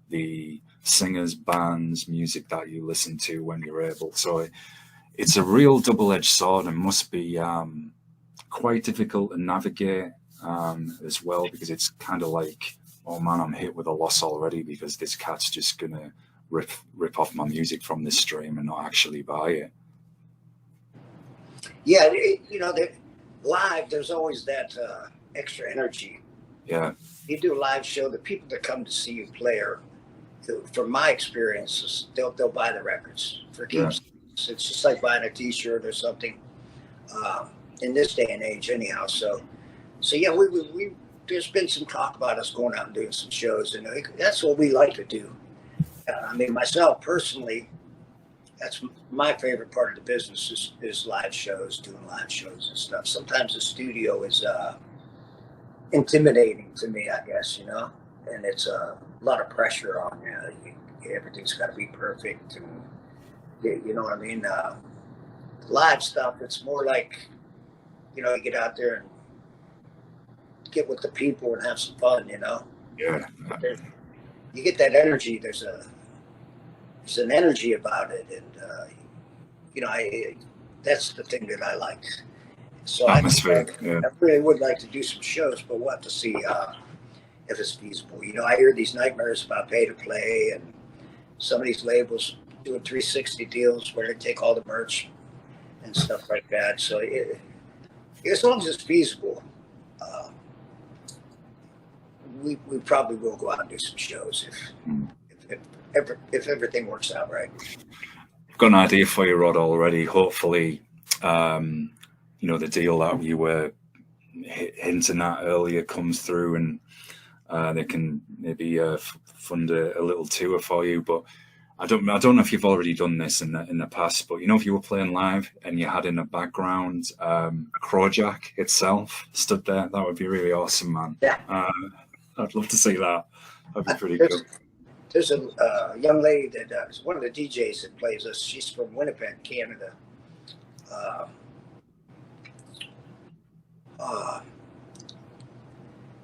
the singers, bands, music that you listen to when you're able. So it's a real double-edged sword, and must be quite difficult to navigate as well, because it's kind of like, oh man, I'm hit with a loss already because this cat's just gonna rip off my music from this stream and not actually buy it. Yeah, live, there's always that extra energy. Yeah, you do a live show, the people that come to see you play from my experiences, they'll buy the records for keeps. Yeah. It's just like buying a T-shirt or something in this day and age, anyhow. So yeah, we there's been some talk about us going out and doing some shows, and that's what we like to do. I mean, myself personally, that's my favorite part of the business is live shows, doing live shows and stuff. Sometimes the studio is intimidating to me, I guess, and it's a lot of pressure on you. Everything's got to be perfect, and you know what I mean. Live stuff, it's more like you know, you get out there and get with the people and have some fun, you know. Yeah. You get that energy. There's an energy about it, and you know, that's the thing that I like. So Atmosphere. I really would like to do some shows, but we'll have to see if it's feasible. You know, I hear these nightmares about pay to play, and some of these labels doing 360 deals where they take all the merch and stuff like that. So as long as it's feasible, we probably will go out and do some shows if everything works out right. I've got an idea for you, Rod, already. Hopefully, you know, the deal that you were hinting at earlier comes through, and they can maybe fund a little tour for you. But I don't know if you've already done this in the past, but you know, if you were playing live and you had in the background Crowjack itself stood there, that would be really awesome, man. Yeah. I'd love to see that. That'd be pretty cool. There's a young lady that is one of the DJs that plays us. She's from Winnipeg, Canada.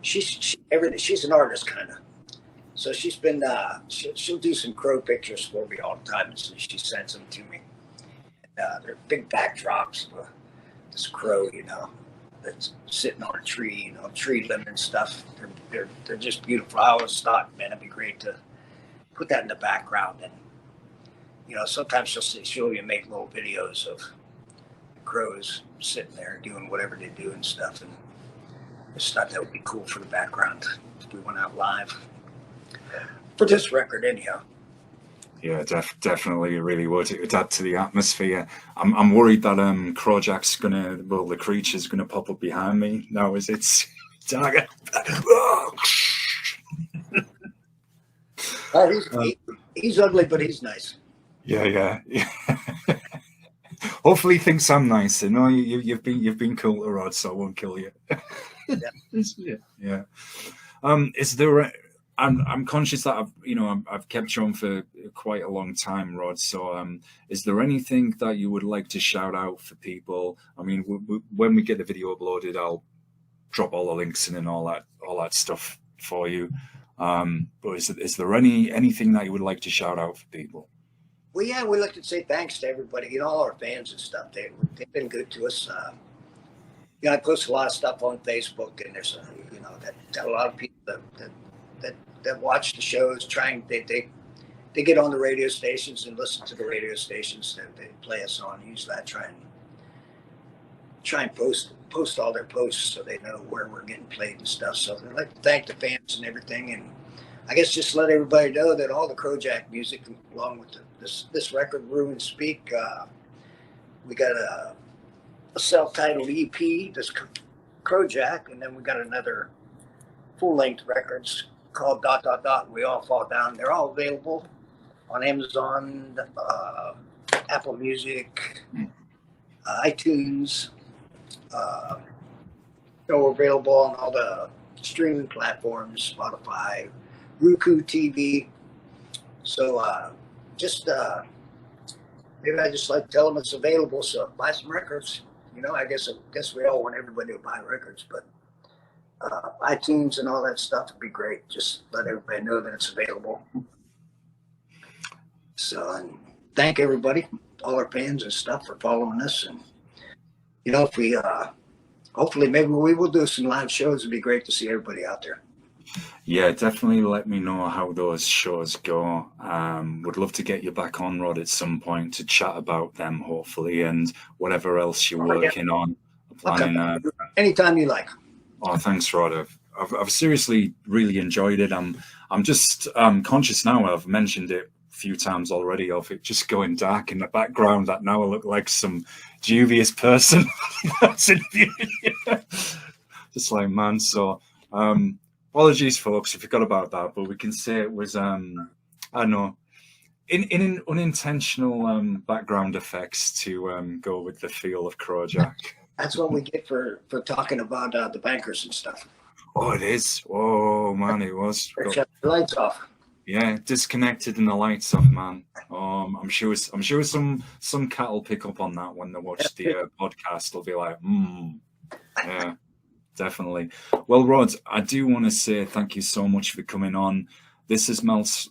She's an artist, kind of. So she's been she'll do some crow pictures for me all the time. So she sends them to me. They're big backdrops of this crow, you know, that's sitting on a tree, you know, tree limb and stuff. They're just beautiful. I always thought, man, it'd be great to put that in the background. And you know, sometimes she'll even make little videos of the crows sitting there doing whatever they do and stuff. And I just thought that would be cool for the background if we went out live for this record, anyhow. Yeah, definitely, it really would. It would add to the atmosphere. I'm worried that Crowjack's the creature's gonna pop up behind me now as it's dark. He's ugly, but he's nice. Yeah. Hopefully, he thinks I'm nice. You know, you've been cool to Rod, so I won't kill you. Yeah. Is there? I'm conscious that I've kept you on for quite a long time, Rod. So, is there anything that you would like to shout out for people? I mean, when we get the video uploaded, I'll drop all the links in and all that stuff for you. But is there anything that you would like to shout out for people? Well, yeah, we like to say thanks to everybody, you know, all our fans and stuff. They've been good to us. You know, I post a lot of stuff on Facebook, and there's that a lot of people that watch the shows. They get on the radio stations and listen to the radio stations that they play us on. Usually, I try and post all their posts so they know where we're getting played and stuff. So I'd like to thank the fans and everything, and I guess just let everybody know that all the Crowjack music, along with this record, Brew and Speak, we got a self-titled EP, this Crowjack, and then we got another full-length records called ... We All Fall Down. They're all available on Amazon, Apple Music, iTunes. They're available on all the streaming platforms, Spotify, Roku TV. So maybe I just like to tell them it's available. So buy some records. You know, I guess we all want everybody to buy records, but iTunes and all that stuff would be great. Just let everybody know that it's available. So, and thank everybody, all our fans and stuff, for following us. And you know, if we hopefully maybe we will do some live shows. It'd be great to see everybody out there. Yeah, definitely let me know how those shows go. Would love to get you back on, Rod, at some point to chat about them, hopefully, and whatever else you're working on. Planning. Anytime you like. Oh, thanks, Rod. I've seriously really enjoyed it. I'm just conscious now. I've mentioned it a few times already of it just going dark in the background. That now I look like some dubious person. That's in just like, man. So apologies, folks, if you forgot about that, but we can say it was I don't know, in unintentional background effects to go with the feel of Crowjack. That's what we get for talking about the bankers and stuff. Oh, it is. Oh man, it was. Shut the lights off. Yeah, disconnected and the lights off, man. I'm sure some cat will pick up on that when they watch the podcast. They'll be like, Yeah, definitely. Well, Rod, I do want to say thank you so much for coming on. This has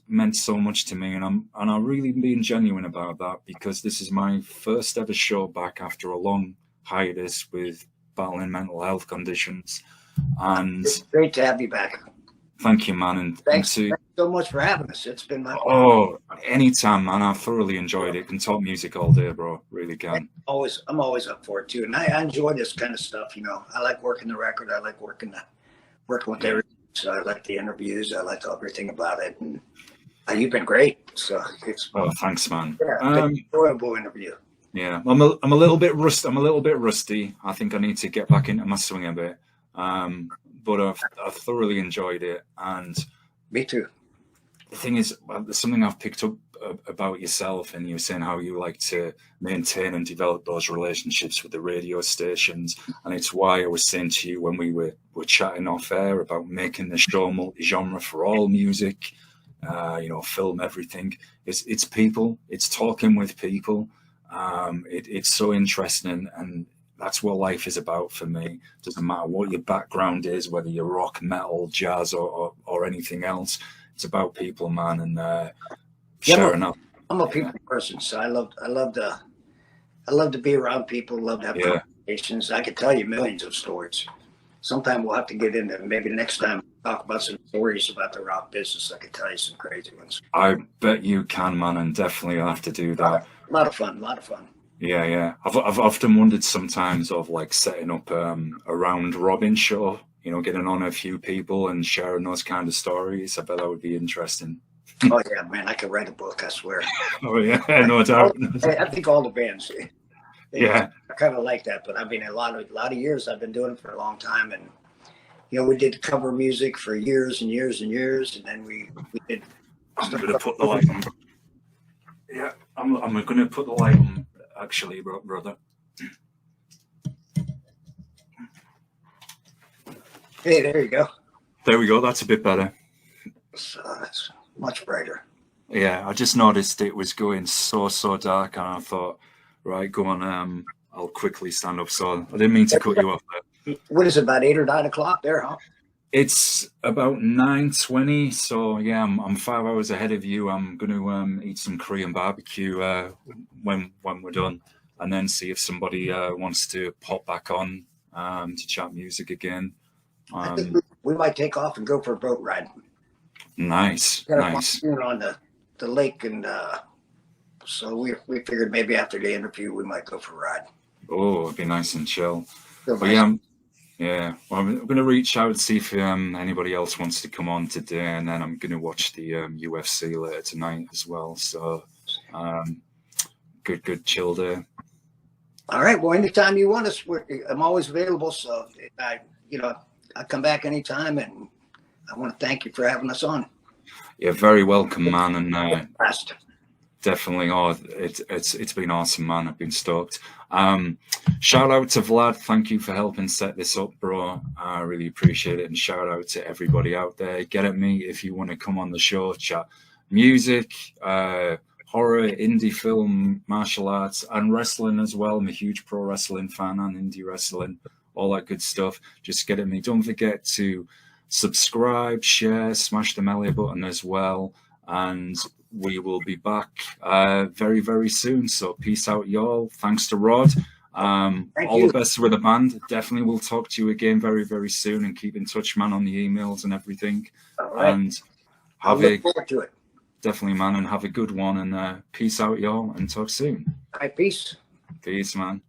meant so much to me, and I'm really being genuine about that, because this is my first ever show back after a long hiatus with battling mental health conditions. And It's great to have you back. thank you, man. And Thanks so much for having us. It's been my anytime, man. I've thoroughly enjoyed it. Can talk music all day, bro. Really can. I'm always up for it too, and I enjoy this kind of stuff. You know, I like working the record. I like working with everything. So I like the interviews. I like everything about it, and you've been great. So it's thanks, man. yeah, enjoyable interview. Yeah, I'm a little bit rusty. I think I need to get back into my swing a bit. But I've thoroughly enjoyed it, and me too. The thing is, something I've picked up about yourself, and you were saying how you like to maintain and develop those relationships with the radio stations, and it's why I was saying to you when we were chatting off air about making the show multi-genre for all music, film, everything. It's people, it's talking with people. It's so interesting, and that's what life is about for me. Doesn't matter what your background is, whether you're rock, metal, jazz, or anything else. It's about people, man, and sharing up. I'm a people person, so I love to be around people. Love to have conversations. I could tell you millions of stories. Sometime we'll have to get into maybe next time talk about some stories about the rock business. I could tell you some crazy ones. I bet you can, man, and definitely I'll have to do that. A lot of fun. Yeah. I've often wondered sometimes of like setting up a round robin show, getting on a few people and sharing those kind of stories. I bet that would be interesting. Oh yeah, man, I could write a book, I swear. Oh yeah, no doubt. I think all the bands, yeah, I kind of like that. But I mean, a lot of years I've been doing it for a long time, and we did cover music for years and years and years, and then we did. I'm gonna put the light on. Yeah, I'm gonna put the light on. Actually, brother. Hey, there you go. There we go. That's a bit better. So that's much brighter. Yeah, I just noticed it was going so dark, and I thought, right, go on. I'll quickly stand up. So I didn't mean to cut you off there. What is it, about 8 or 9 o'clock there, huh? It's about 9:20. So yeah, I'm 5 hours ahead of you. I'm going to eat some Korean barbecue when we're done, and then see if somebody wants to pop back on to chat music again. I think we might take off and go for a boat ride. Nice. On the lake, and so we figured maybe after the interview we might go for a ride. Oh, it'd be nice and chill. Well, I'm going to reach out and see if anybody else wants to come on today, and then I'm going to watch the UFC later tonight as well. So, good chill day. All right. Well, anytime you want us, I'm always available. So I come back anytime, and I want to thank you for having us on. Yeah, very welcome, man, and definitely. Oh, it's been awesome, man. I've been stoked. Shout out to Vlad. Thank you for helping set this up, bro. I really appreciate it. And shout out to everybody out there. Get at me if you want to come on the show, chat music, horror, indie film, martial arts, and wrestling as well. I'm a huge pro wrestling fan and indie wrestling. All that good stuff. Just get at me. Don't forget to subscribe, share, smash the belly button as well. And we will be back very, very soon. So peace out, y'all. Thanks to Rod. All the best with the band. Definitely will talk to you again very, very soon, and keep in touch, man, on the emails and everything. Right. And look forward to it. Definitely, man, and have a good one. And peace out, y'all, and talk soon. All right, peace. Peace, man.